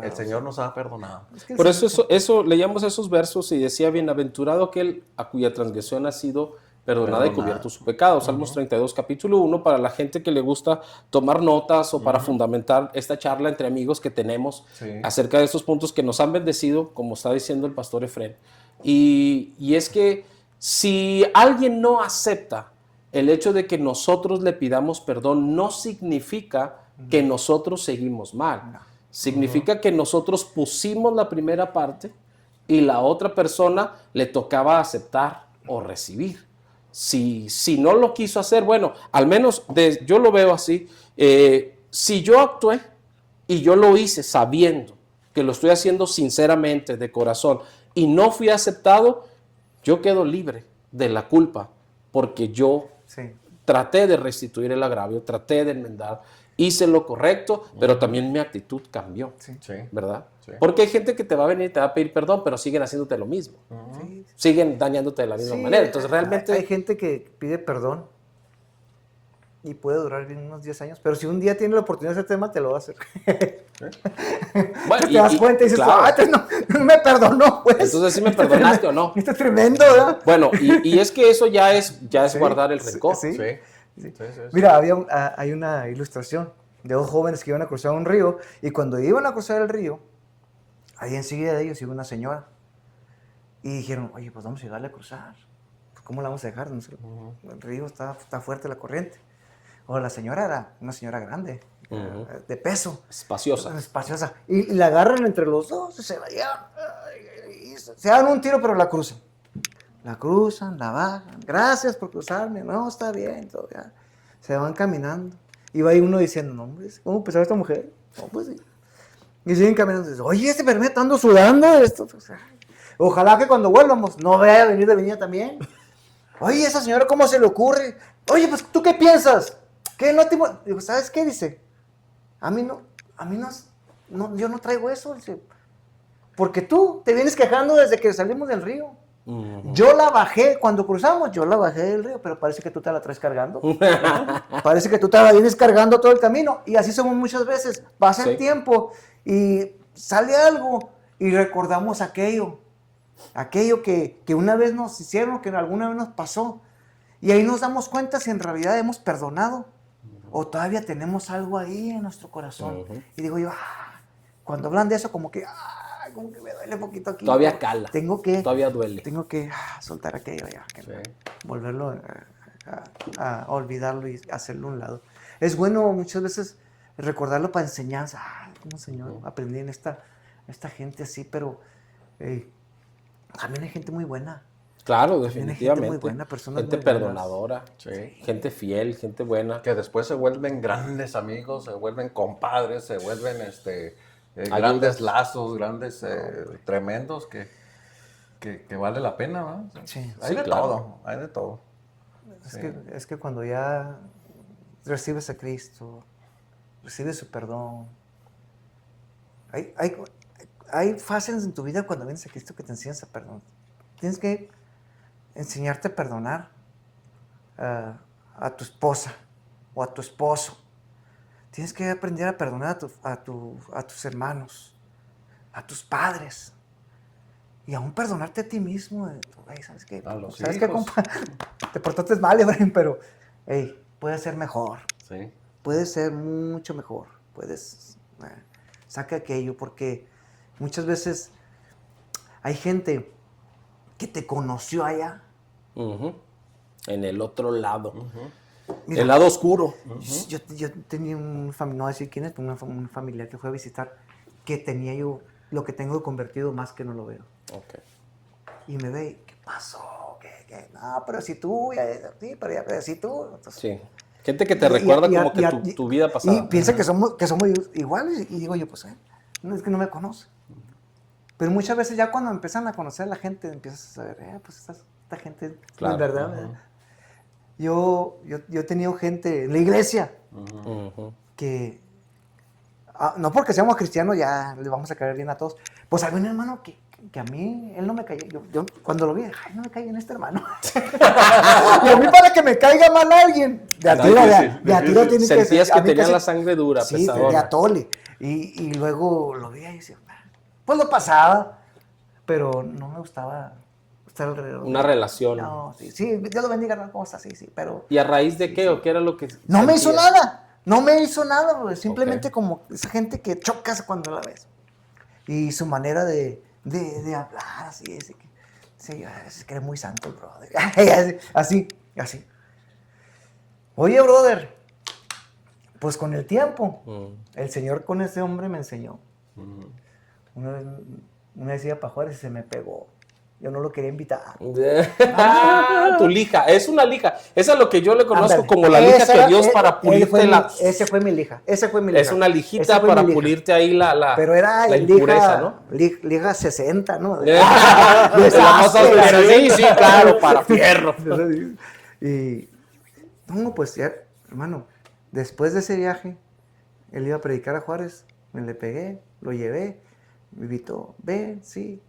el Señor nos ha perdonado. Por eso leíamos esos versos y decía, bienaventurado aquel a cuya transgresión ha sido perdonada y cubierto su pecado. Salmos 32, capítulo 1, para la gente que le gusta tomar notas o para fundamentar esta charla entre amigos que tenemos acerca de estos puntos que nos han bendecido, como está diciendo el pastor Efrén. Y es que si alguien no acepta el hecho de que nosotros le pidamos perdón, no significa que nosotros seguimos mal. Significa que nosotros pusimos la primera parte y la otra persona le tocaba aceptar o recibir. si no lo quiso hacer, bueno, al menos yo lo veo así, si yo actué y yo lo hice sabiendo que lo estoy haciendo sinceramente, de corazón, y no fui aceptado, yo quedo libre de la culpa, porque yo traté de restituir el agravio, traté de enmendar, hice lo correcto, pero también mi actitud cambió, ¿verdad? Sí. Porque hay gente que te va a venir y te va a pedir perdón, pero siguen haciéndote lo mismo. Siguen dañándote de la misma manera. Entonces, realmente... Hay gente que pide perdón y puede durar bien unos 10 años, pero si un día tiene la oportunidad de ese tema, te lo va a hacer. Bueno, te das cuenta y dices, claro, no me perdonó, pues. Entonces, ¿sí me perdonaste o no? Esto es tremendo, ¿verdad? Bueno, y es que eso ya es guardar el rencor. Sí. Mira, hay una ilustración de dos jóvenes que iban a cruzar un río, y cuando iban a cruzar el río, ahí enseguida de ellos iba una señora. Y dijeron, oye, pues vamos a llegarle a cruzar. Pues, ¿cómo la vamos a dejar? El río está fuerte la corriente. O la señora era una señora grande, de peso. Espaciosa. Y la agarran entre los dos, se la llevan. Se dan un tiro, pero la cruzan. La cruzan, la bajan. Gracias por cruzarme. No, está bien. Todo, ya. Se van caminando. Y va ahí uno diciendo, no, hombre, ¿cómo empezó esta mujer? No, pues sí. Y siguen caminando. Dicen, oye, este permite ando sudando de esto. O sea, ojalá que cuando vuelvamos no vaya a venir de venida también. Oye, esa señora, ¿cómo se le ocurre? Oye, pues, ¿tú qué piensas? ¿Qué no te... Digo, ¿sabes qué? Dice, a mí no, yo no traigo eso. Dice, porque tú te vienes quejando desde que salimos del río. Yo la bajé, cuando cruzamos, yo la bajé del río, pero parece que tú te la traes cargando. Parece que tú te la vienes cargando todo el camino. Y así somos muchas veces. Pasa el tiempo y sale algo y recordamos aquello que una vez nos hicieron, que alguna vez nos pasó. Y ahí nos damos cuenta si en realidad hemos perdonado o todavía tenemos algo ahí en nuestro corazón. Y digo yo, cuando hablan de eso, como que me duele un poquito aquí. Todavía cala. Todavía duele. Tengo que soltar aquello ya. Volverlo a olvidarlo y hacerlo a un lado. Es bueno muchas veces recordarlo para enseñanza. Como Señor, aprendí en esta gente así, pero también hay gente muy buena. Claro, definitivamente. Gente muy buena, personas gente muy perdonadora, gente fiel, gente buena. Que después se vuelven grandes amigos, se vuelven compadres, se vuelven grandes lazos, grandes tremendos que vale la pena, ¿no? Sí. Hay de todo, hay de todo. Es que cuando ya recibes a Cristo, recibes su perdón, hay fases en tu vida cuando vienes a Cristo que te enseñas a perdonar. Tienes que enseñarte a perdonar a tu esposa o a tu esposo. Tienes que aprender a perdonar a tus hermanos, a tus padres. Y aún perdonarte a ti mismo. ¿Sabes qué? ¿Sabes qué, compa? Te portaste mal, Efraín, pero puede ser mejor. Sí. Puede ser mucho mejor. Saca aquello, porque muchas veces hay gente que te conoció allá. En el otro lado. Mira, el lado oscuro. Yo tenía un familiar, no voy a decir quién es, pero un familiar que fue a visitar, que tenía yo lo que tengo convertido más que no lo veo. Okay. Y me ve, ¿qué pasó? ¿Qué? No, pero si tú, sí, pero si tú. Entonces, sí. Gente que te recuerda como que tu vida pasada. Y piensa que somos iguales. Y digo yo, pues, no, es que no me conoce. Pero muchas veces ya cuando empiezan a conocer a la gente, empiezas a saber, pues esta gente, claro, en verdad. Yo he tenido gente en la iglesia que, no porque seamos cristianos ya le vamos a caer bien a todos. Pues había un hermano que a mí, él no me caía. Yo cuando lo vi, no me cae bien este hermano. Y a mí para que me caiga mal alguien, de a tiro tiene que ser. Sentías que tenía la sangre dura, sí, pesadora. de atole. Y luego lo vi y decía, pues lo pasaba, pero no me gustaba estar alrededor. Una relación. No, sí, Dios lo bendiga, ¿no? ¿Cómo está? Sí, pero... ¿Y a raíz de qué o qué era lo que No me hizo nada, bro. Simplemente como esa gente que chocas cuando la ves. Y su manera de hablar, así, es que eres muy santo, brother. Así. Oye, brother, pues con el tiempo, el Señor con ese hombre me enseñó. Una vez iba para Juárez y se me pegó. yo no lo quería invitar. Tu lija, es una lija. Esa es lo que yo le conozco Ándale. como la lija que Dios para pulirte la... Ese fue mi lija. Es una lijita para pulirte ahí Pero era la impureza, ¿no? Lija 60, ¿no? Sí, claro, para fierro. Y no, pues ya, hermano, después de ese viaje, él iba a predicar a Juárez, me le pegué, lo llevé, me invitó, ven, sí,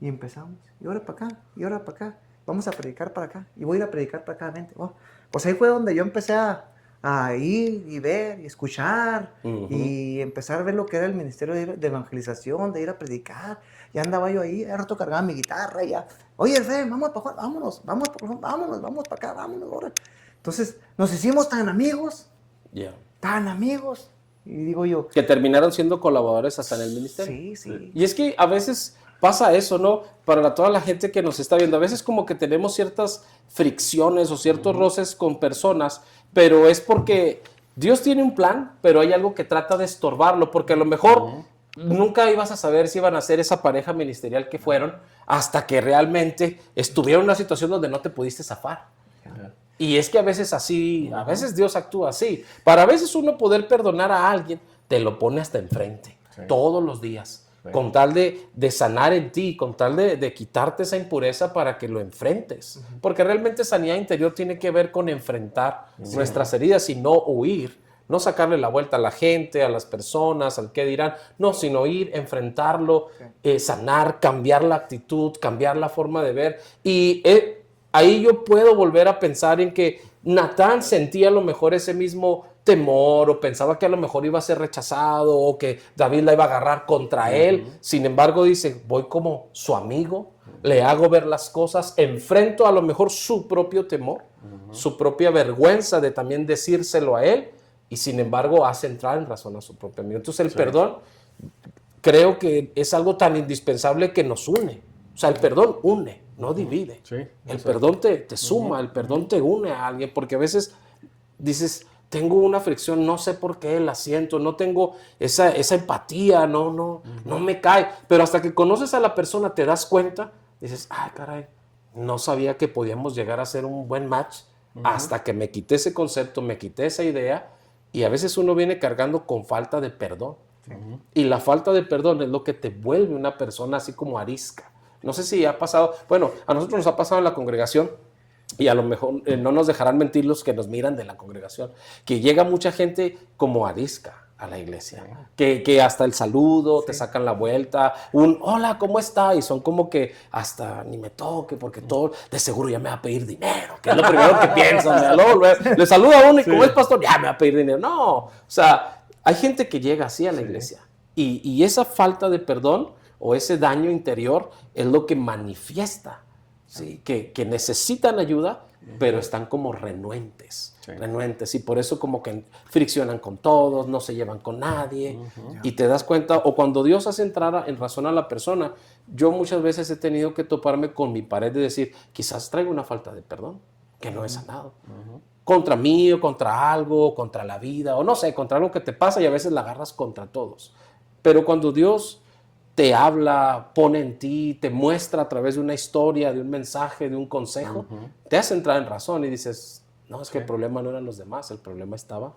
y empezamos, y ahora para acá, y ahora para acá, vamos a predicar para acá, y voy a ir a predicar para acá, vente. Oh, pues ahí fue donde yo empecé a ir y ver y escuchar y empezar a ver lo que era el ministerio de evangelización, de ir a predicar. Ya andaba yo ahí, de rato cargaba mi guitarra y ya, oye, Efraín, vamos para Juárez, vamos para acá, vámonos ahora. Entonces nos hicimos tan amigos, y digo yo, que terminaron siendo colaboradores hasta en el ministerio. Sí. Y es que a veces pasa eso, ¿no? Para toda la gente que nos está viendo, a veces como que tenemos ciertas fricciones o ciertos roces con personas, pero es porque Dios tiene un plan, pero hay algo que trata de estorbarlo, porque a lo mejor nunca ibas a saber si iban a ser esa pareja ministerial que fueron hasta que realmente estuvieron en una situación donde no te pudiste zafar. Y es que a veces así, a veces Dios actúa así. Para a veces uno poder perdonar a alguien, te lo pone hasta enfrente, todos los días, con tal de sanar en ti, con tal de quitarte esa impureza para que lo enfrentes. Porque realmente sanidad interior tiene que ver con enfrentar nuestras heridas y no huir. No sacarle la vuelta a la gente, a las personas, al qué dirán. No, sino ir, enfrentarlo, sanar, cambiar la actitud, cambiar la forma de ver. Y ahí yo puedo volver a pensar en que Natán sentía a lo mejor ese mismo temor o pensaba que a lo mejor iba a ser rechazado o que David la iba a agarrar contra él. Sin embargo, dice, voy como su amigo, le hago ver las cosas, enfrento a lo mejor su propio temor, su propia vergüenza de también decírselo a él y sin embargo hace entrar en razón a su propio amigo. Entonces el perdón creo que es algo tan indispensable que nos une. O sea, el perdón une, no divide. El perdón te suma, el perdón te une a alguien, porque a veces dices, tengo una fricción, no sé por qué la siento, no tengo esa empatía, no me cae. Pero hasta que conoces a la persona, te das cuenta, dices, ay, caray, no sabía que podíamos llegar a ser un buen match hasta que me quité ese concepto, me quité esa idea, y a veces uno viene cargando con falta de perdón. Y la falta de perdón es lo que te vuelve una persona así como arisca. No sé si ha pasado, bueno, a nosotros nos ha pasado en la congregación, y a lo mejor no nos dejarán mentir los que nos miran de la congregación, que llega mucha gente como arisca a la iglesia, que hasta el saludo, te sacan la vuelta, un hola, ¿cómo está? Y son como que hasta ni me toque, porque todo, de seguro ya me va a pedir dinero, que es lo primero que piensan. Le saluda a uno y como es pastor, ya me va a pedir dinero. No, o sea, hay gente que llega así a la iglesia y esa falta de perdón o ese daño interior es lo que manifiesta, ¿sí? Que necesitan ayuda, pero están como renuentes, y por eso como que friccionan con todos, no se llevan con nadie, y te das cuenta, o cuando Dios hace entrar en razón a la persona, yo muchas veces he tenido que toparme con mi pared de decir, quizás traigo una falta de perdón, que no he sanado, contra mí, o contra algo, contra la vida, o no sé, contra algo que te pasa, y a veces la agarras contra todos, pero cuando Dios te habla, pone en ti, te muestra a través de una historia, de un mensaje, de un consejo, te hace entrar en razón y dices, no, es que el problema no eran los demás, el problema estaba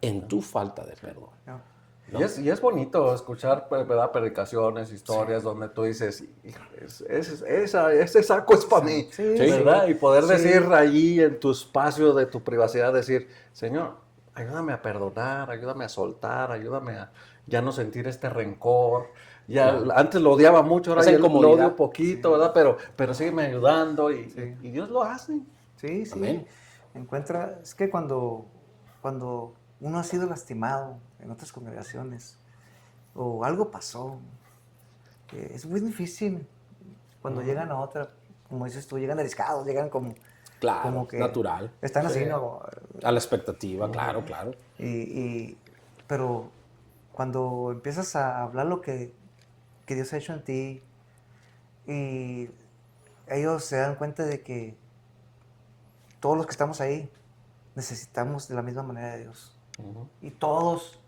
en tu falta de perdón. ¿No? Y es bonito escuchar, ¿verdad?, predicaciones, historias donde tú dices, ese saco es para mí, ¿verdad? Y poder decir allí en tu espacio de tu privacidad, decir, Señor, ayúdame a perdonar, ayúdame a soltar, ayúdame a ya no sentir este rencor. Antes lo odiaba mucho, ahora ya lo odio poquito, ¿verdad? Pero sígueme ayudando y Dios lo hace. Sí. Amén. Es que cuando uno ha sido lastimado en otras congregaciones o algo pasó, es muy difícil cuando llegan a otra, como dices tú, llegan ariscados, llegan como... Claro, como que natural. Están así, ¿no? A la expectativa, claro. Pero cuando empiezas a hablar lo que Dios ha hecho en ti, y ellos se dan cuenta de que todos los que estamos ahí necesitamos de la misma manera de Dios. Y todos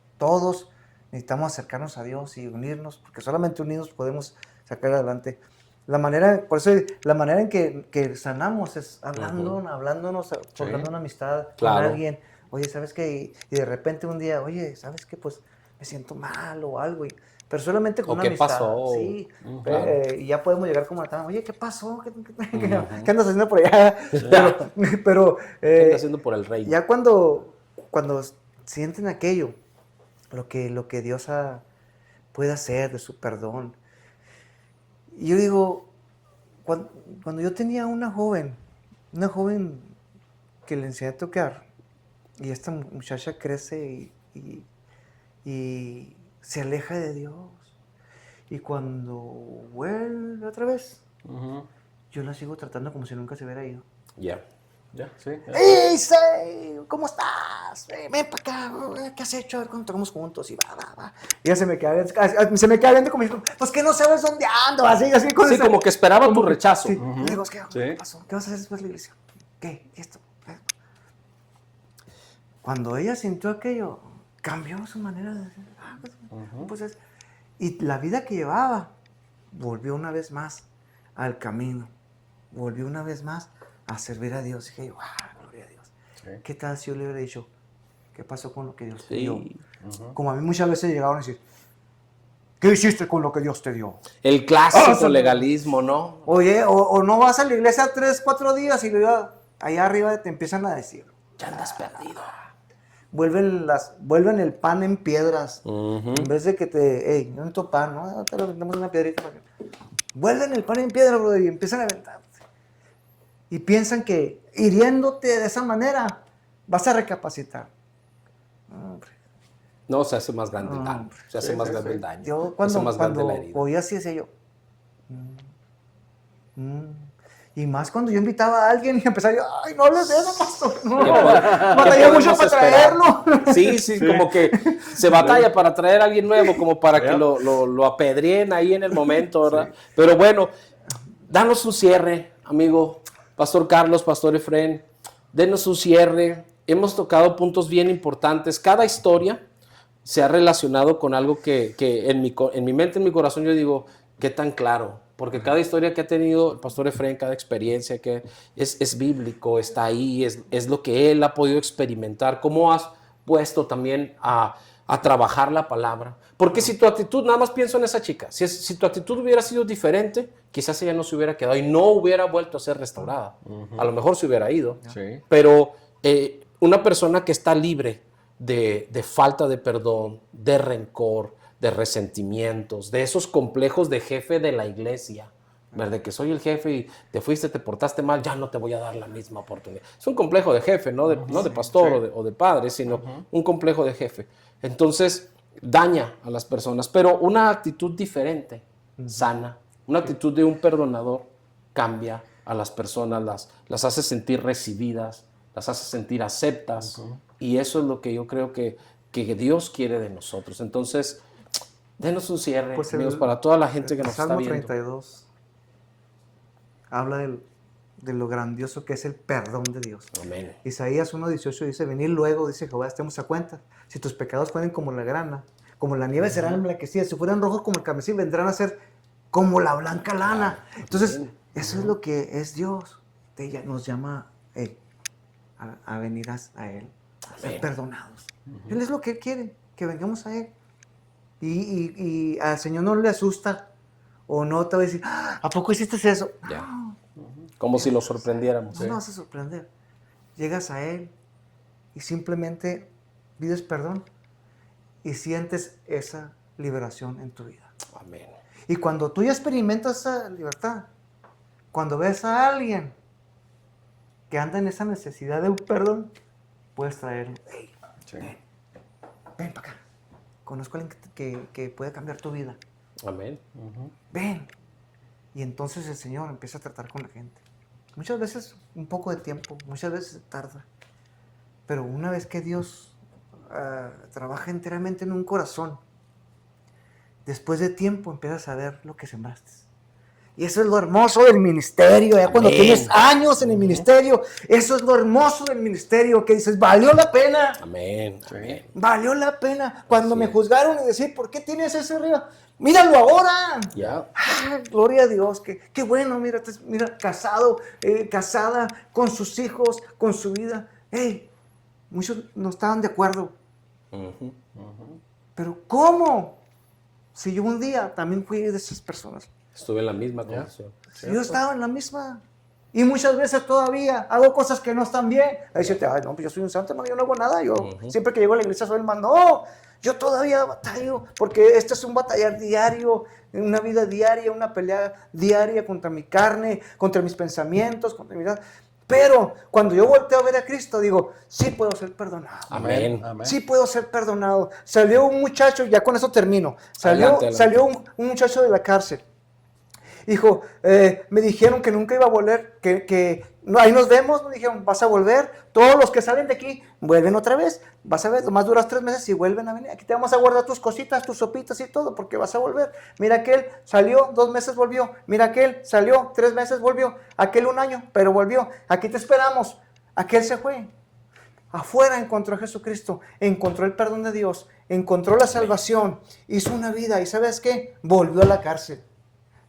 necesitamos acercarnos a Dios y unirnos, porque solamente unidos podemos sacar adelante. Por eso la manera en que sanamos es hablándonos, hablando una amistad Claro. con alguien. Oye, ¿sabes qué? Y de repente un día, oye, ¿sabes qué? Pues me siento mal o algo. Pero solamente con ¿O una qué amistad. pasó? Sí. Claro. Y ya podemos llegar como a oye, ¿qué pasó? ¿Qué andas haciendo por allá? Pero ¿Qué anda haciendo por el reino? ya cuando sienten aquello, lo que Dios puede hacer de su perdón. Y yo digo, cuando yo tenía una joven que le enseñé a tocar, y esta muchacha crece y se aleja de Dios. Y cuando vuelve otra vez, yo la sigo tratando como si nunca se hubiera ido. Ya. Sí. ¡Ey, Say! ¿Cómo estás? Ven para acá. ¿Qué has hecho? A ver cuando tocamos juntos. Y va. Y ella se me queda viendo como diciendo, pues que no sabes dónde ando. Así. Sí, como que esperaba tu rechazo. Sí. Le digo, ¿qué Sí. pasó? ¿Qué vas a hacer después de la iglesia? ¿Qué? ¿Esto? Cuando ella sintió aquello, cambió su manera de decir. Pues y la vida que llevaba volvió una vez más al camino. Volvió una vez más a servir a Dios. Y dije, gloria a Dios. Sí. ¿Qué tal si yo le hubiera dicho, qué pasó con lo que Dios te Sí. dio? Como a mí muchas veces llegaron a decir, ¿qué hiciste con lo que Dios te dio? El clásico sí. legalismo, ¿no? Oye, o no vas a la iglesia 3, 4 días y luego allá arriba te empiezan a decir, Ya andas perdido. vuelven el pan en piedras. En vez de que yo no necesito pan, ¿no? Te lo vendemos una piedrita para que... Vuelven el pan en piedra, brother, y empiezan a aventar. Y piensan que hiriéndote de esa manera vas a recapacitar. Hombre. No, se hace más grande el daño. Hombre. Se hace más grande el daño. Yo Se hace cuando más grande la herida. oía así, decía yo. Y más cuando yo invitaba a alguien y empezaba yo, ay, no hables de eso, pastor. No, batallé mucho para traerlo. Sí, como que se batalla para traer a alguien nuevo, como para que lo apedreen ahí en el momento, ¿verdad? Sí. Pero bueno, danos un cierre, amigo, Pastor Carlos, Pastor Efrén, denos un cierre. Hemos tocado puntos bien importantes. Cada historia se ha relacionado con algo que en mi mente, en mi corazón, yo digo, qué tan claro. Porque cada historia que ha tenido el Pastor Efrén, cada experiencia que es bíblico, está ahí, es lo que él ha podido experimentar. ¿Cómo has puesto también a trabajar la palabra? Porque si tu actitud, nada más pienso en esa chica, si tu actitud hubiera sido diferente, quizás ella no se hubiera quedado y no hubiera vuelto a ser restaurada. A lo mejor se hubiera ido. Sí. Pero una persona que está libre de falta de perdón, de rencor, de resentimientos, de esos complejos de jefe de la iglesia, ¿verdad? Que soy el jefe y te fuiste, te portaste mal, ya no te voy a dar la misma oportunidad. Es un complejo de jefe, no de pastor o de padre, sino un complejo de jefe. Entonces, daña a las personas, pero una actitud diferente, sana, una actitud de un perdonador cambia a las personas, las hace sentir recibidas, las hace sentir aceptas, y eso es lo que yo creo que Dios quiere de nosotros. Entonces, denos un cierre, pues amigos, para toda la gente que nos está viendo. Salmo 32 habla de lo grandioso que es el perdón de Dios. Amén. Isaías 1:18 dice, venid luego, dice Jehová, estemos a cuenta. Si tus pecados fueren como la grana, como la nieve serán emblanquecidas. Si fueran rojos como el carmesí, vendrán a ser como la blanca lana. Entonces, eso es lo que es Dios. Ella nos llama a venir a Él, a ser perdonados. Él es lo que Él quiere, que vengamos a Él. Y al Señor no le asusta o no te va a decir, ¿a poco hiciste eso? Ya. No. Como si lo sorprendiéramos. No vas a sorprender. Llegas a Él y simplemente pides perdón y sientes esa liberación en tu vida. Amén. Y cuando tú ya experimentas esa libertad, cuando ves a alguien que anda en esa necesidad de un perdón, puedes traerlo. Hey, ven para acá. Conozco a alguien que puede cambiar tu vida. Amén. Ven. Y entonces el Señor empieza a tratar con la gente. Muchas veces un poco de tiempo, muchas veces tarda. Pero una vez que Dios trabaja enteramente en un corazón, después de tiempo empiezas a ver lo que sembraste. Y eso es lo hermoso del ministerio. Ya cuando Amén. tienes años en el ministerio, eso es lo hermoso del ministerio, que dices, valió la pena. Amén. Amén. Valió la pena. Cuando Así me es. juzgaron y decir, ¿por qué tienes ese arriba? Míralo ahora. Ya. Ah, gloria a Dios, qué bueno, mira, casado, casada, con sus hijos, con su vida. Hey, muchos no estaban de acuerdo. Ujú. Pero ¿cómo? Si yo un día también fui de esas personas. Estuve en la misma condición. Yo estaba en la misma. Y muchas veces todavía hago cosas que no están bien. Ahí dice, ay, no, pues yo soy un santo, hermano, yo no hago nada. Yo siempre que llego a la iglesia soy el más. No, yo todavía batallo, porque esto es un batallar diario, una vida diaria, una pelea diaria contra mi carne, contra mis pensamientos, contra mi vida. Pero cuando yo volteo a ver a Cristo, digo, sí puedo ser perdonado. Amén. Amén. Sí puedo ser perdonado. Salió un muchacho, ya con eso termino. Adelante. Salió un muchacho de la cárcel. Dijo, me dijeron que nunca iba a volver, no, ahí nos vemos, me dijeron, vas a volver, todos los que salen de aquí vuelven otra vez, vas a ver, nomás duras 3 meses y vuelven a venir, aquí te vamos a guardar tus cositas, tus sopitas y todo, porque vas a volver. Mira aquel salió, 2 meses volvió, mira aquel salió, 3 meses volvió, aquel 1 año, pero volvió, aquí te esperamos, aquel se fue. Afuera encontró a Jesucristo, encontró el perdón de Dios, encontró la salvación, hizo una vida y ¿sabes qué? Volvió a la cárcel.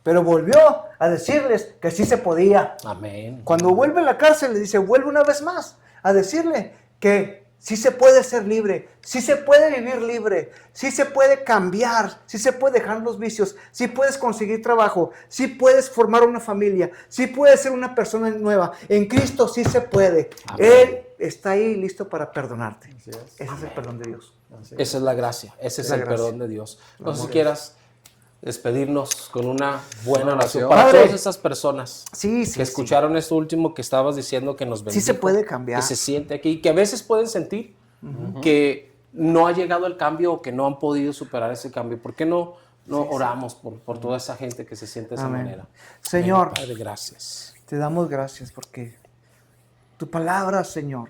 Pero volvió a decirles que sí se podía. Amén. Cuando vuelve a la cárcel, le dice, vuelve una vez más a decirle que sí se puede ser libre, sí se puede vivir libre, sí se puede cambiar, sí se puede dejar los vicios, sí puedes conseguir trabajo, sí puedes formar una familia, sí puedes ser una persona nueva. En Cristo sí se puede. Amén. Él está ahí listo para perdonarte. Así es. Ese es el perdón de Dios. Así es. Esa es la gracia. Ese es La el gracia. perdón de Dios. No sé si quieras despedirnos con una buena Una oración oración. para Padre. todas esas personas Sí, sí, que escucharon esto último que estabas diciendo, que nos bendijo, se puede cambiar. que se siente aquí, que a veces pueden sentir que no ha llegado el cambio o que no han podido superar ese cambio. ¿Por qué no oramos por toda esa gente que se siente de esa Amén. manera? Señor, Amén, Padre, gracias. te damos gracias porque tu palabra, Señor,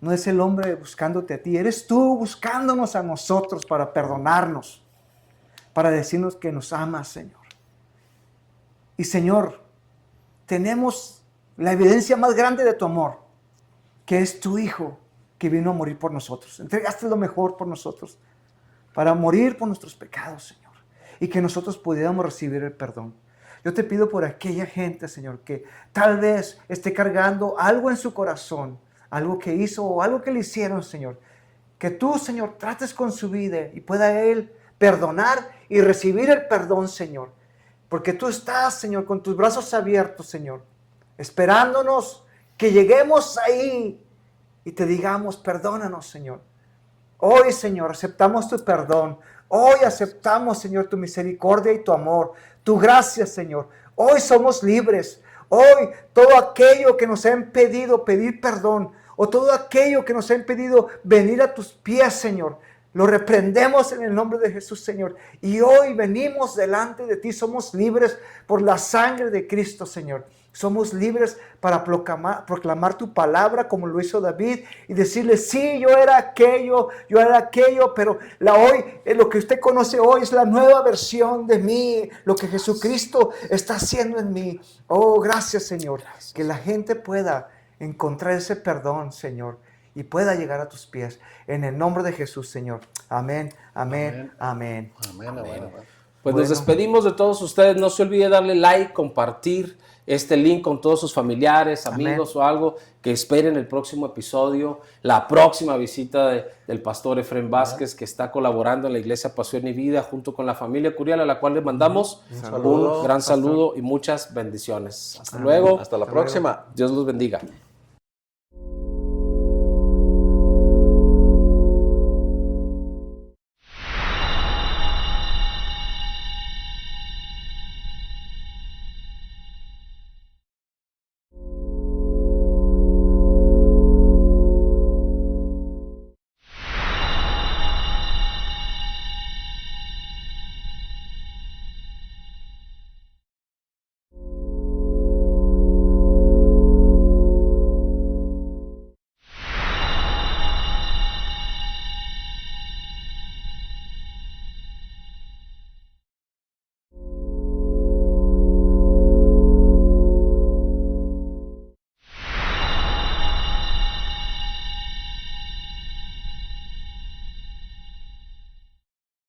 no es el hombre buscándote a ti, eres tú buscándonos a nosotros para perdonarnos, para decirnos que nos amas, Señor. Y Señor, tenemos la evidencia más grande de tu amor, que es tu Hijo que vino a morir por nosotros. Entregaste lo mejor por nosotros, para morir por nuestros pecados, Señor, y que nosotros pudiéramos recibir el perdón. Yo te pido por aquella gente, Señor, que tal vez esté cargando algo en su corazón, algo que hizo o algo que le hicieron, Señor. Que tú, Señor, trates con su vida y pueda Él perdonar y recibir el perdón, Señor. Porque tú estás, Señor, con tus brazos abiertos, Señor, esperándonos que lleguemos ahí y te digamos, perdónanos, Señor. Hoy, Señor, aceptamos tu perdón. Hoy aceptamos, Señor, tu misericordia y tu amor, tu gracia, Señor. Hoy somos libres. Hoy todo aquello que nos ha impedido pedir perdón o todo aquello que nos ha impedido venir a tus pies, Señor, lo reprendemos en el nombre de Jesús, Señor. Y hoy venimos delante de ti. Somos libres por la sangre de Cristo, Señor. Somos libres para proclamar tu palabra como lo hizo David y decirle, sí, yo era aquello, pero lo que usted conoce hoy es la nueva versión de mí, lo que Jesucristo está haciendo en mí. Oh, gracias, Señor. Gracias. Que la gente pueda encontrar ese perdón, Señor, y pueda llegar a tus pies. En el nombre de Jesús, Señor. Amén, amén, amén. Amén, amén. Pues nos despedimos de todos ustedes. No se olvide darle like, compartir este link con todos sus familiares, amigos o algo, que esperen el próximo episodio, la próxima visita del pastor Efrén Vázquez, que está colaborando en la Iglesia Pasión y Vida junto con la familia Curial, a la cual le mandamos un gran saludo y muchas bendiciones. Hasta luego. Hasta la próxima. Dios los bendiga.